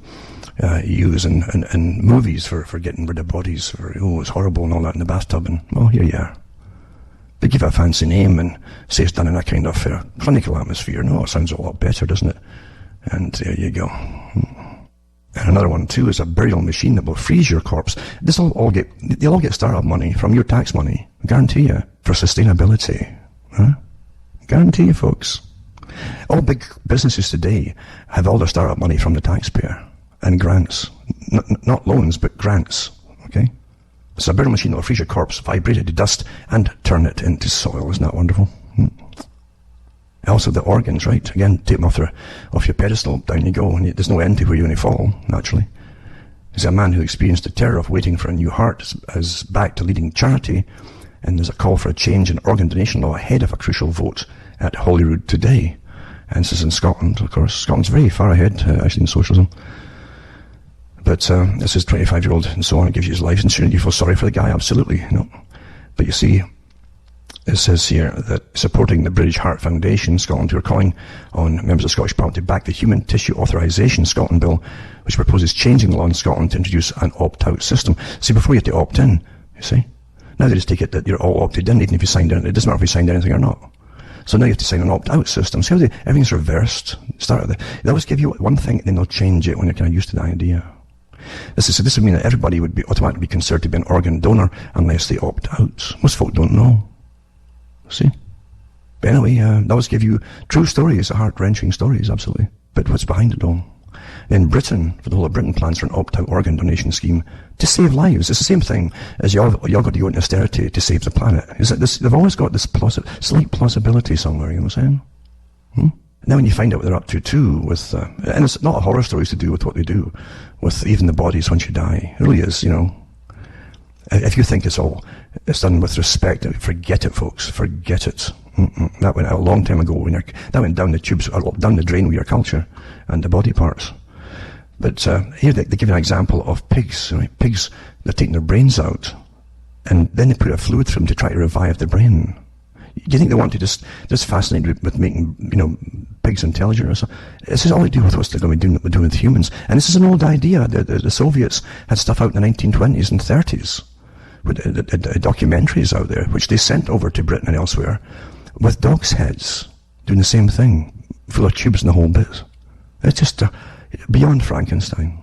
use in movies for getting rid of bodies. It's horrible and all that in the bathtub. And, well, here you are. They give it a fancy name and say it's done in a kind of clinical atmosphere. No, it sounds a lot better, doesn't it? And there you go. And another one too is a burial machine that will freeze your corpse. They'll all get startup money from your tax money. I guarantee you, for sustainability. Guarantee you, folks. All big businesses today have all their startup money from the taxpayer and grants. Not loans, but grants. Okay? It's a burial machine that will freeze your corpse, vibrate it to dust, and turn it into soil. Isn't that wonderful? Also the organs, right? Again, take them off your pedestal, down you go, and there's no end to where you're going to fall, naturally. There's a man who experienced the terror of waiting for a new heart as back to leading charity, and there's a call for a change in organ donation law ahead of a crucial vote at Holyrood today. And this is in Scotland, of course. Scotland's very far ahead, actually, in socialism. But this is 25-year-old and so on, it gives you his life insurance. You feel sorry for the guy, absolutely, But you see, It says here that supporting the British Heart Foundation, Scotland, who are calling on members of the Scottish Parliament to back the Human Tissue Authorisation Scotland Bill, which proposes changing the law in Scotland to introduce an opt-out system. See, before you had to opt in, you see. Now they just take it that you're all opted in, even if you signed in. It doesn't matter if you signed anything or not. So now you have to sign an opt-out system. See how everything's reversed? They always give you one thing, and then they'll change it when you're kind of used to the idea. This would mean that everybody would be automatically be considered to be an organ donor unless they opt out. Most folk don't know. See? But anyway, they always give you true stories, heart-wrenching stories, absolutely. But what's behind it all? Then Britain, for the whole of Britain, plans for an opt-out organ donation scheme to save lives. It's the same thing as you all got to go into austerity to save the planet. Is that they've always got this slight plausibility somewhere, you know what I'm saying? Now when you find out what they're up to too, with and it's not horror stories to do with what they do, with even the bodies once you die. It really is, you know. If you think it's done with respect, forget it, folks. Forget it. That went out a long time ago. That went down the tubes, or down the drain with your culture and the body parts. But here they give an example of pigs. Right? Pigs, they're taking their brains out, and then they put a fluid through them to try to revive the brain. Do you think they want to just fascinated with making, you know, pigs intelligent or something? This is all to do with what they're going to be doing with humans. And this is an old idea. The Soviets had stuff out in the 1920s and 30s. With documentaries out there, which they sent over to Britain and elsewhere, with dogs' heads, doing the same thing, full of tubes and the whole bit. It's just beyond Frankenstein.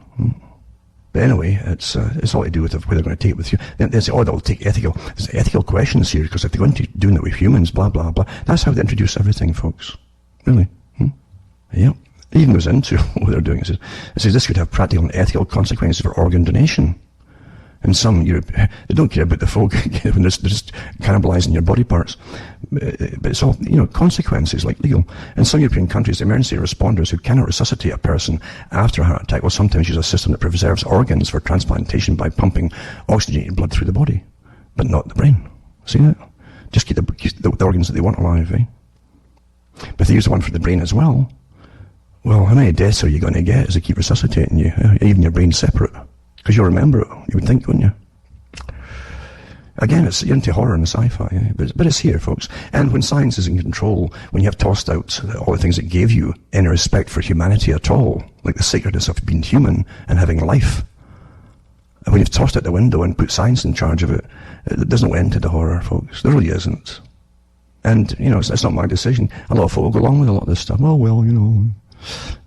But anyway, it's all to do with where they're going to take it with you. Then they say, they'll take ethical. There's ethical questions here, because if they're going to doing it with humans, blah, blah, blah. That's how they introduce everything, folks. Really. Yeah. It even goes into what they're doing. It says this could have practical and ethical consequences for organ donation. In some Europe, they don't care about the folk when they're just cannibalizing your body parts. But it's all, you know, consequences, like legal. In some European countries, emergency responders who cannot resuscitate a person after a heart attack will sometimes use a system that preserves organs for transplantation by pumping oxygenated blood through the body, but not the brain. See that? Just keep the organs that they want alive, eh? But if they use the one for the brain as well, how many deaths are you going to get as they keep resuscitating you? Even your brain's separate. Because you'll remember it, you would think, wouldn't you? Again, you're into horror and sci-fi, but it's here, folks. And when science is in control, when you have tossed out all the things that gave you any respect for humanity at all, like the sacredness of being human and having life, and when you've tossed out the window and put science in charge of it, there's no end to the horror, folks. There really isn't. And, you know, it's not my decision. A lot of folk will go along with a lot of this stuff. Oh, well, you know.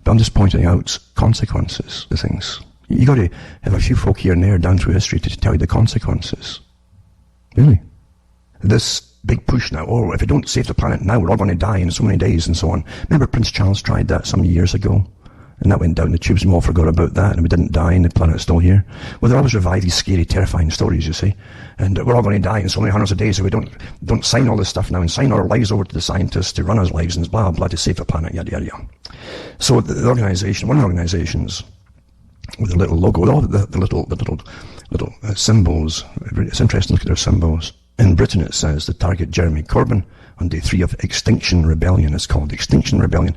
But I'm just pointing out consequences to things. You got to have a few folk here and there down through history to tell you the consequences. Really. This big push now, if we don't save the planet now, we're all going to die in so many days and so on. Remember Prince Charles tried that some years ago? And that went down the tubes and we all forgot about that, and we didn't die and the planet's still here. Well, they always revive these scary, terrifying stories, you see. And we're all going to die in so many hundreds of days if we don't sign all this stuff now and sign our lives over to the scientists to run our lives and blah, blah, to save the planet, yada, yada, yada. So the organization, one of the organizations, with a little logo, with all the little symbols. It's interesting to look at their symbols. In Britain it says to target Jeremy Corbyn on day 3 of Extinction Rebellion. It's called Extinction Rebellion.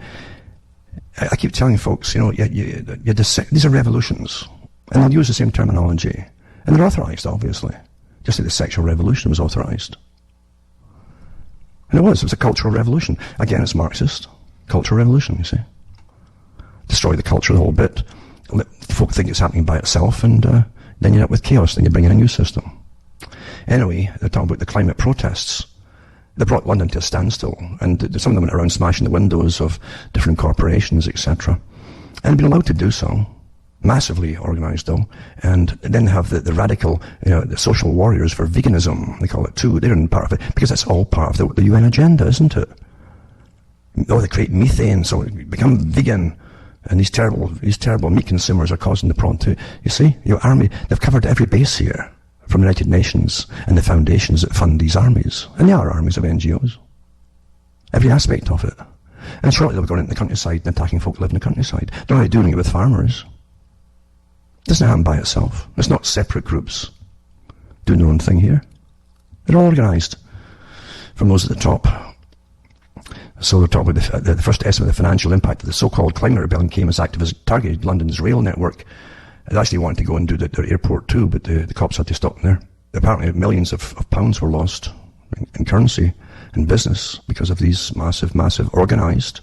I keep telling folks, you know, these are revolutions. And they'll use the same terminology. And they're authorized, obviously. Just like the sexual revolution was authorized. And it was a cultural revolution. Again, it's Marxist. Cultural revolution, you see. Destroy the culture the whole bit. Let folk think it's happening by itself, and then you end up with chaos, then you bring in a new system. Anyway, they're talking about the climate protests. They brought London to a standstill, and some of them went around smashing the windows of different corporations, etc. And been allowed to do so. Massively organised, though. And then have the radical, the social warriors for veganism, they call it too. They're in part of it, because that's all part of the UN agenda, isn't it? They create methane, so become vegan. And these terrible meat consumers are causing the problem too. You see, your army, they've covered every base here from the United Nations and the foundations that fund these armies. And they are armies of NGOs. Every aspect of it. And shortly they'll be going into the countryside and attacking folk who live in the countryside. They're already doing it with farmers. It doesn't happen by itself. It's not separate groups doing their own thing here. They're all organised from those at the top. So they're talking about the first estimate of the financial impact of the so-called climate rebellion came as activists targeted London's rail network. They actually wanted to go and do their airport too, but the cops had to stop them there. Apparently millions of pounds were lost in currency and business because of these massive, organized,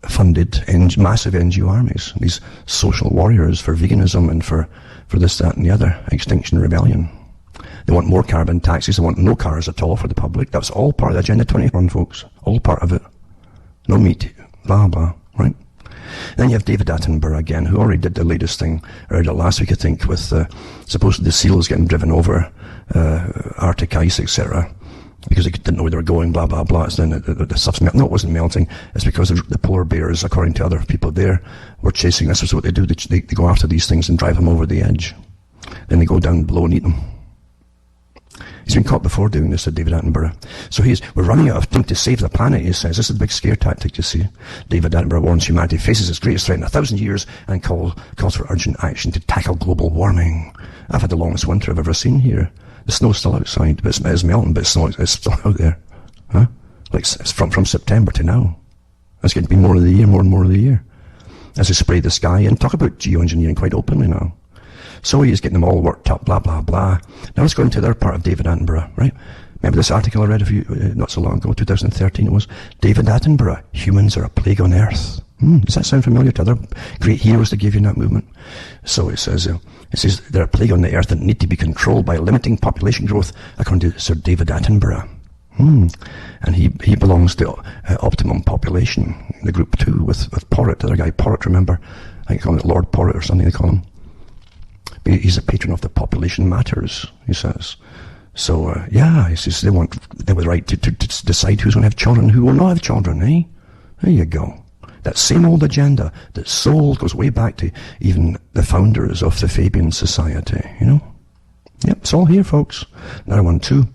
funded, massive NGO armies, these social warriors for veganism and for this, that, and the other, Extinction Rebellion. They want more carbon taxes. They want no cars at all for the public. That's all part of the Agenda 21, folks. All part of it. No meat, blah, blah, right? Then you have David Attenborough again, who already did the latest thing, or last week, I think, with supposedly the seals getting driven over Arctic ice, etc., because they didn't know where they were going, blah, blah, blah. So then the stuff's melting. No, it wasn't melting. It's because the polar bears, according to other people there, were chasing. This is what they do. They go after these things and drive them over the edge. Then they go down below and eat them. He's been caught before doing this, said David Attenborough. So we're running out of time to save the planet, he says. This is the big scare tactic, you see. David Attenborough warns humanity faces its greatest threat in 1,000 years and calls for urgent action to tackle global warming. I've had the longest winter I've ever seen here. The snow's still outside, but it's melting, but it's still out there. Huh? Like, it's from September to now. It's going to be more of the year, more and more of the year. As they spray the sky and talk about geoengineering quite openly now. So he's getting them all worked up, blah, blah, blah. Now let's go into the other part of David Attenborough, right? Remember this article I read of you not so long ago, 2013 it was? David Attenborough, humans are a plague on Earth. Does that sound familiar to other great heroes that gave you in that movement? So it says they're a plague on the Earth that need to be controlled by limiting population growth, according to Sir David Attenborough. And he belongs to Optimum Population, the group too, with Porritt, the other guy, Porritt, remember? I think they call him Lord Porritt or something they call him. He's a patron of the population matters, he says. So, he says they have the right to decide who's going to have children and who will not have children, eh? There you go. That same old agenda that goes way back to even the founders of the Fabian Society, you know? Yep, it's all here, folks. Another one, too,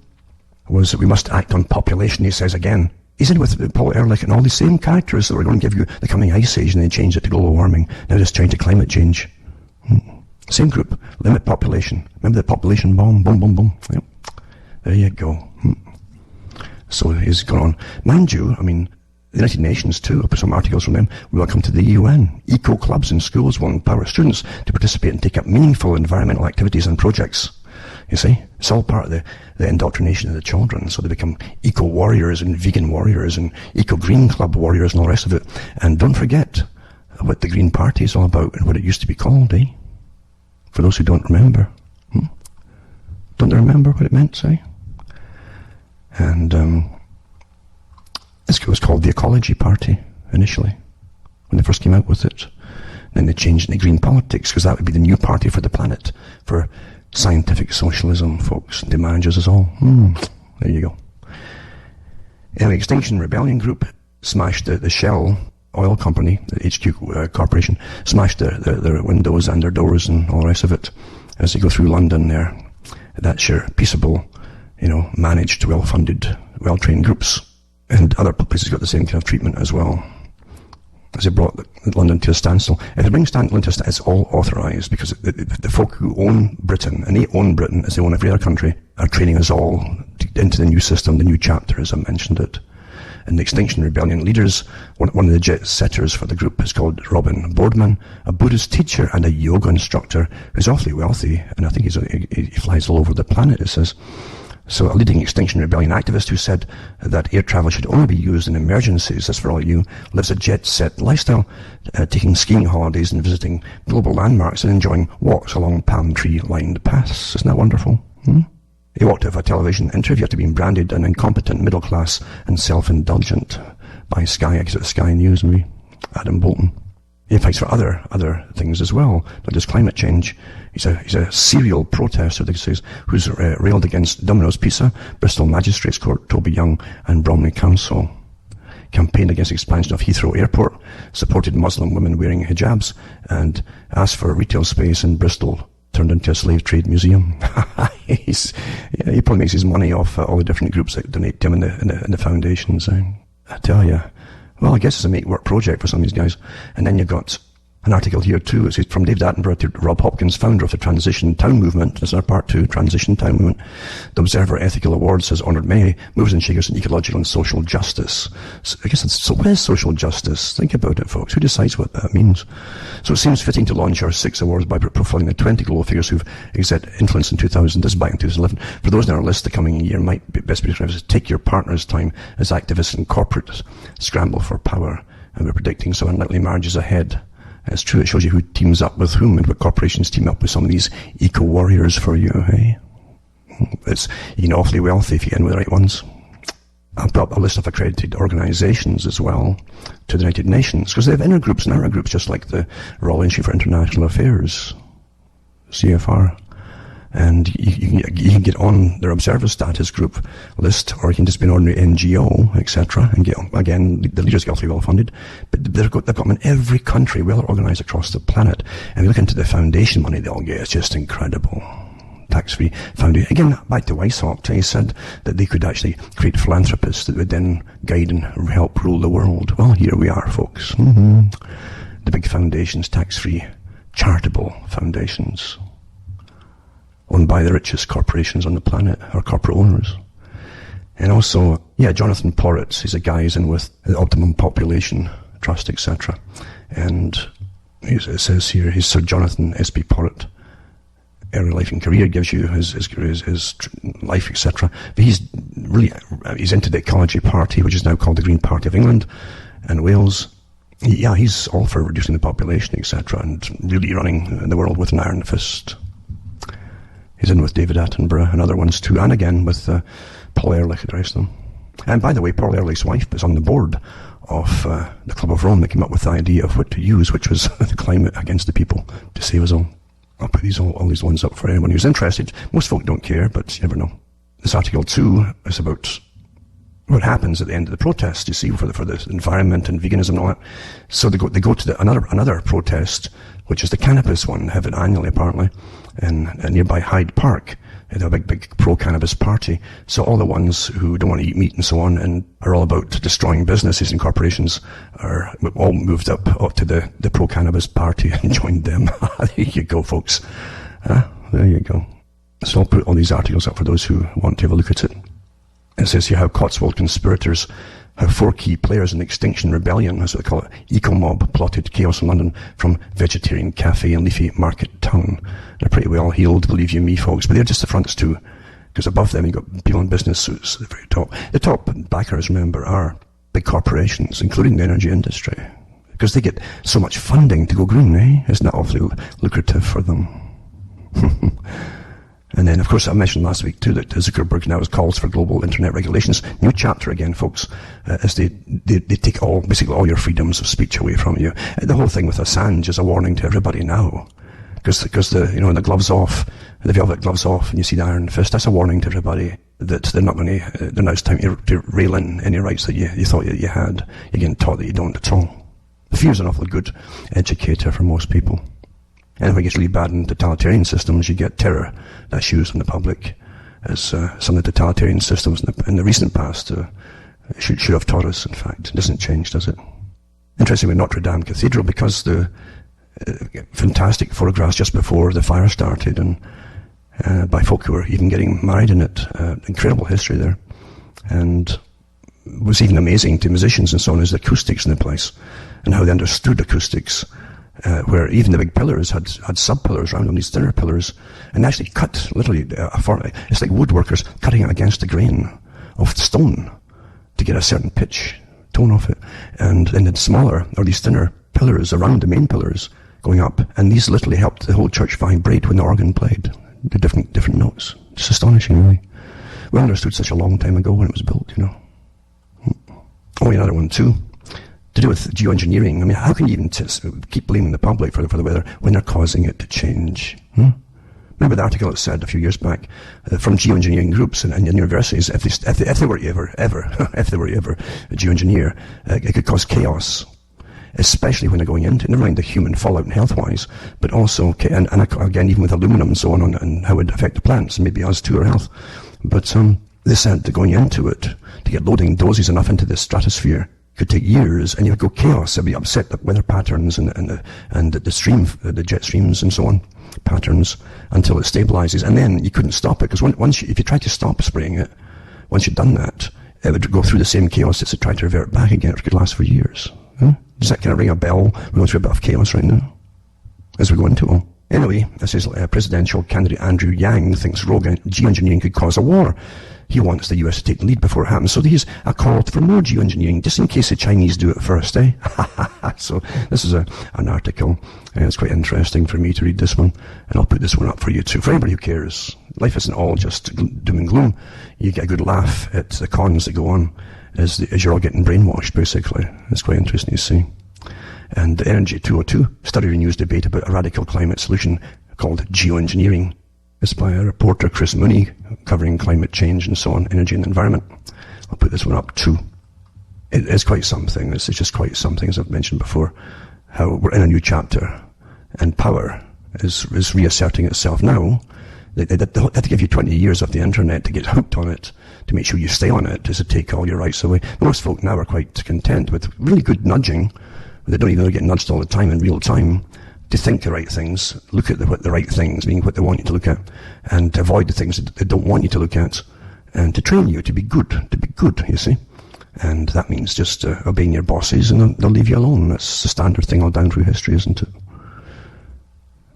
was that we must act on population, he says again. He's in with Paul Ehrlich and all these same characters that were going to give you the coming ice age, and they changed it to global warming. Now just trying to climate change. Same group, limit population. Remember the population bomb? Boom, boom, boom. Yep. There you go. So he's gone on. Mind you, I mean, the United Nations too, I'll put some articles from them. We welcome to the UN. Eco clubs in schools will empower students to participate and take up meaningful environmental activities and projects. You see? It's all part of the indoctrination of the children. So they become eco warriors and vegan warriors and eco green club warriors and all the rest of it. And don't forget what the Green Party is all about and what it used to be called, eh? For those who don't remember. Don't they remember what it meant, say? And it was called the Ecology Party, initially, when they first came out with it. Then they changed it to Green Politics, because that would be the new party for the planet, for scientific socialism, folks. They manage us all. There you go. Anyway, Extinction Rebellion group smashed the Shell oil company, the HQ corporation, smashed their windows and their doors and all the rest of it as they go through London there. That's your peaceable, managed, well-funded, well-trained groups. And other places got the same kind of treatment as well, as they brought London to a standstill. If it brings London to a standstill, it's all authorised, because the folk who own Britain, and they own Britain as they own every other country, are training us all into the new system, the new chapter, as I mentioned it. And the Extinction Rebellion leaders, one of the jet setters for the group is called Robin Boardman, a Buddhist teacher and a yoga instructor who's awfully wealthy, and I think he flies all over the planet, it says. So a leading Extinction Rebellion activist who said that air travel should only be used in emergencies, that's for all you, lives a jet-set lifestyle, taking skiing holidays and visiting global landmarks and enjoying walks along palm tree-lined paths. Isn't that wonderful? He walked out of a television interview after being branded an incompetent, middle-class and self-indulgent by Sky News, maybe Adam Bolton. He fights for other things as well, not just climate change. He's a serial protester, they say, who's railed against Domino's Pizza, Bristol Magistrates Court, Toby Young and Bromley Council. Campaigned against expansion of Heathrow Airport, supported Muslim women wearing hijabs, and asked for retail space in Bristol turned into a slave trade museum. He probably makes his money off all the different groups that donate to him in the foundations. I tell you. Well, I guess it's a make-work project for some of these guys. And then you've got An article here too, it's from David Attenborough to Rob Hopkins, founder of the Transition Town Movement. This is our part 2, Transition Town Movement. The Observer Ethical Awards has honoured many movers and shakers in ecological and social justice. So I guess so what is social justice? Think about it, folks. Who decides what that means? So it seems fitting to launch our 6 awards by profiling the 20 global figures who've exerted influence in 2000. This is back in 2011. For those on our list, the coming year might be best be described as take your partner's time as activists and corporates scramble for power. And we're predicting some unlikely marriages ahead. It's true, it shows you who teams up with whom and what corporations team up with some of these eco-warriors for you, hey? You can awfully wealthy if you get in with the right ones. I've brought a list of accredited organisations as well to the United Nations, because they have inner groups and outer groups, just like the Royal Institute for International Affairs, CFR. And you can get on their observer status group list, or you can just be an ordinary NGO, etc. And get, again, the leaders get awfully well funded. But they've got them in every country, well organised across the planet. And you look into the foundation money they all get, it's just incredible. Tax-free foundation. Again, back to Weishaupt, he said that they could actually create philanthropists that would then guide and help rule the world. Well, here we are, folks. The big foundations, tax-free, charitable foundations, owned by the richest corporations on the planet, or corporate owners. And also, Jonathan Porritt, he's a guy who's in with the Optimum Population Trust, etc. And it says here, he's Sir Jonathan S.P. Porritt. Early life and career gives you his life, etc. But he's into the Ecology Party, which is now called the Green Party of England and Wales. He's all for reducing the population, etc., and really running the world with an iron fist. He's in with David Attenborough and other ones too, and again with Paul Ehrlich and the rest of them. And by the way, Paul Ehrlich's wife is on the board of the Club of Rome that came up with the idea of what to use, which was the climate against the people, to save us all. I'll put all these ones up for anyone who's interested. Most folk don't care, but you never know. This article too is about what happens at the end of the protest, you see, for the environment and veganism and all that. So they go to another protest, which is the cannabis one, have it annually apparently, in nearby Hyde Park. They have a big pro-cannabis party. So all the ones who don't want to eat meat and so on and are all about destroying businesses and corporations are all moved up to the pro-cannabis party and joined them. There you go, folks. There you go. So I'll put all these articles up for those who want to have a look at it. It says here how Cotswold conspirators have 4 key players in Extinction Rebellion, that's what they call it, eco-mob, plotted chaos in London from Vegetarian Cafe and Leafy Market Town. They're pretty well heeled, believe you me, folks, but they're just the fronts too, because above them you've got people in business suits at the very top. The top backers, remember, are big corporations, including the energy industry, because they get so much funding to go green, eh? Isn't that awfully lucrative for them? And then, of course, I mentioned last week, too, that Zuckerberg now calls for global internet regulations. New chapter again, folks, as they take basically all your freedoms of speech away from you. The whole thing with Assange is a warning to everybody now. Because the gloves off, the velvet gloves off, and you see the iron fist, that's a warning to everybody that they're now it's time to rail in any rights that you thought that you had. You're getting taught that you don't at all. The fear is an awfully good educator for most people. And if it gets really bad in totalitarian systems, you get terror that's used from the public, as some of the totalitarian systems in the recent past should have taught us, in fact. It doesn't change, does it? Interestingly, Notre Dame Cathedral, because the fantastic photographs just before the fire started, and by folk who were even getting married in it, incredible history there. And was even amazing to musicians and so on is the acoustics in the place, and how they understood acoustics. Where even the big pillars had sub-pillars around them, these thinner pillars, and actually cut, literally, it's like woodworkers cutting it against the grain of stone to get a certain pitch, tone off it. And then the smaller, or these thinner pillars around the main pillars going up, and these literally helped the whole church vibrate when the organ played, the different notes. Just astonishing, really. We understood such a long time ago when it was built, you know. Oh, another one too. To do with geoengineering. I mean, how can you even keep blaming the public for the weather when they're causing it to change? Remember the article that said a few years back from geoengineering groups and universities, if they were ever geoengineer, it could cause chaos, especially when they're going into, never mind the human fallout and health-wise, but also, and again, even with aluminum and so on, and how it would affect the plants, and maybe us too, our health. But they said that going into it, to get loading doses enough into the stratosphere, could take years, and you would go chaos. There'd be upset the weather patterns and the jet streams and so on, patterns, until it stabilizes. And then you couldn't stop it, because if you tried to stop spraying it, once you'd done that, it would go through the same chaos as it tried to revert back again. It could last for years. Does that kind of ring a bell? We're going through a bit of chaos right now, as we go into it. Anyway, this is presidential candidate Andrew Yang thinks rogue geoengineering could cause a war. He wants the US to take the lead before it happens. So here's a call for more geoengineering, just in case the Chinese do it first, eh? So this is an article. It's quite interesting for me to read this one, and I'll put this one up for you too. For anybody who cares, life isn't all just doom and gloom. You get a good laugh at the cons that go on as you're all getting brainwashed, basically. It's quite interesting to see. And the Energy 202 study renews debate about a radical climate solution called geoengineering. It's by a reporter, Chris Mooney, covering climate change and so on, energy and environment. I'll put this one up too. It is quite something. It's just quite something, as I've mentioned before, how we're in a new chapter, and power is reasserting itself now. They have to give you 20 years of the internet to get hooked on it, to make sure you stay on it, is to take all your rights away. Most folk now are quite content with really good nudging. They don't even get nudged all the time in real time to think the right things, look at the right things, meaning what they want you to look at, and avoid the things that they don't want you to look at, and to train you to be good, you see. And that means just obeying your bosses, and they'll leave you alone. That's the standard thing all down through history, isn't it?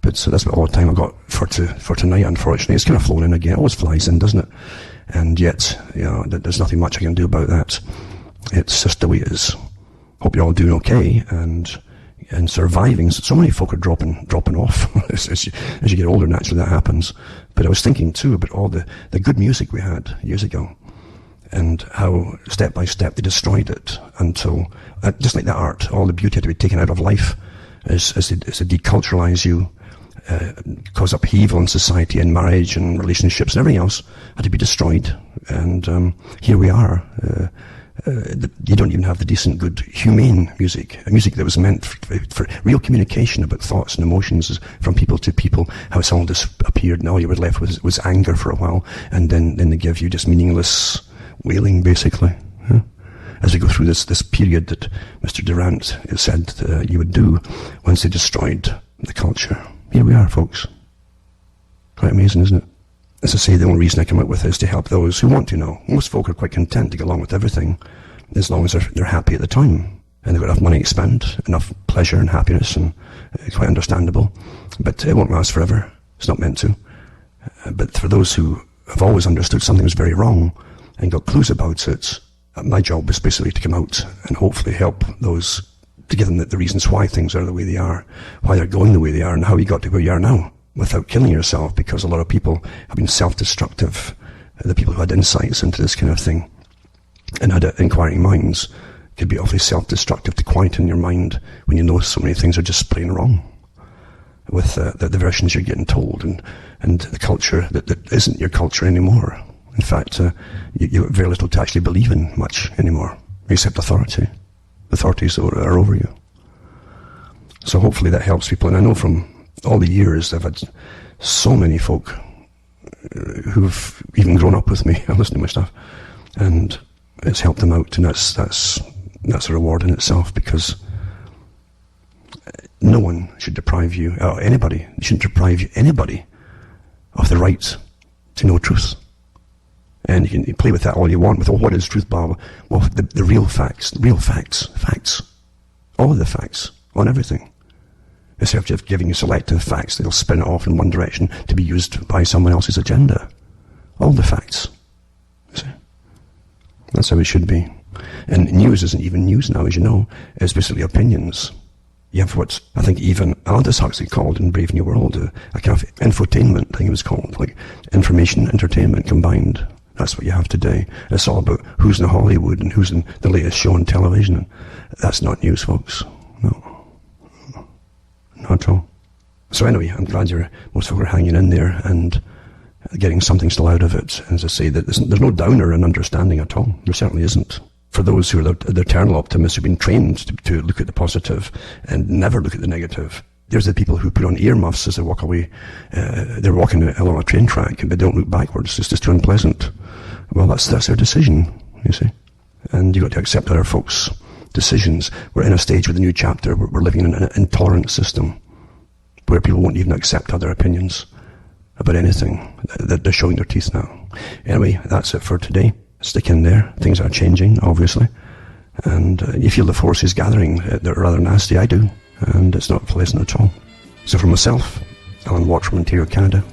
But so that's about all the time I've got for tonight, unfortunately. It's kind of flown in again. It always flies in, doesn't it? And yet, there's nothing much I can do about that. It's just the way it is. Hope you're all doing okay and surviving. So many folk are dropping off as you get older. Naturally, that happens. But I was thinking too about all the good music we had years ago, and how step by step they destroyed it until, just like that art, all the beauty had to be taken out of life as they deculturalize you, cause upheaval in society and marriage and relationships and everything else had to be destroyed. And here we are. You don't even have the decent, good, humane music that was meant for real communication about thoughts and emotions from people to people, how it's all disappeared, and all you were left with was anger for a while, and then they give you just meaningless wailing, basically. As we go through this period that Mr. Durant said you would do once they destroyed the culture. Here we are, folks. Quite amazing, isn't it? As I say, the only reason I come out with it is to help those who want to know. Most folk are quite content to get along with everything, as long as they're happy at the time, and they've got enough money to spend, enough pleasure and happiness, and it's quite understandable. But it won't last forever. It's not meant to. But for those who have always understood something was very wrong and got clues about it, my job is basically to come out and hopefully help those, to give them the reasons why things are the way they are, why they're going the way they are, and how you got to where you are now, without killing yourself, because a lot of people have been self-destructive. The people who had insights into this kind of thing and had inquiring minds could be awfully self-destructive to quieten your mind when you know so many things are just plain wrong with the versions you're getting told, and the culture that isn't your culture anymore. In fact, you have very little to actually believe in much anymore, except authority. Authorities are over you. So hopefully that helps people. And I know from all the years I've had so many folk who've even grown up with me and listened to my stuff, and it's helped them out, and that's a reward in itself, because no one should deprive you, or anybody shouldn't deprive anybody of the right to know truth. And you can play with that all you want, with, what is truth, Bob? Well, the real facts, all of the facts on everything. Instead of just giving you selective facts, they'll spin it off in one direction to be used by someone else's agenda. All the facts. You see? That's how it should be. And news isn't even news now, as you know. It's basically opinions. You have what I think even Aldous Huxley called in Brave New World a kind of infotainment, I think it was called, like information, entertainment combined. That's what you have today. It's all about who's in Hollywood and who's in the latest show on television. And that's not news, folks. No. Not at all. So anyway, I'm glad most people are hanging in there and getting something still out of it. As I say, that there's no downer in understanding at all. There certainly isn't. For those who are the eternal optimists who've been trained to look at the positive and never look at the negative. There's the people who put on earmuffs as they walk away. They're walking along a train track and they don't look backwards. It's just too unpleasant. Well, that's their decision, you see. And you've got to accept other folks decisions. We're in a stage with a new chapter where we're living in an intolerant system where people won't even accept other opinions about anything. They're showing their teeth now. Anyway, that's it for today. Stick in there. Things are changing, obviously. And you feel the forces gathering. They're rather nasty. I do. And it's not pleasant at all. So for myself, Alan Watts from Ontario, Canada,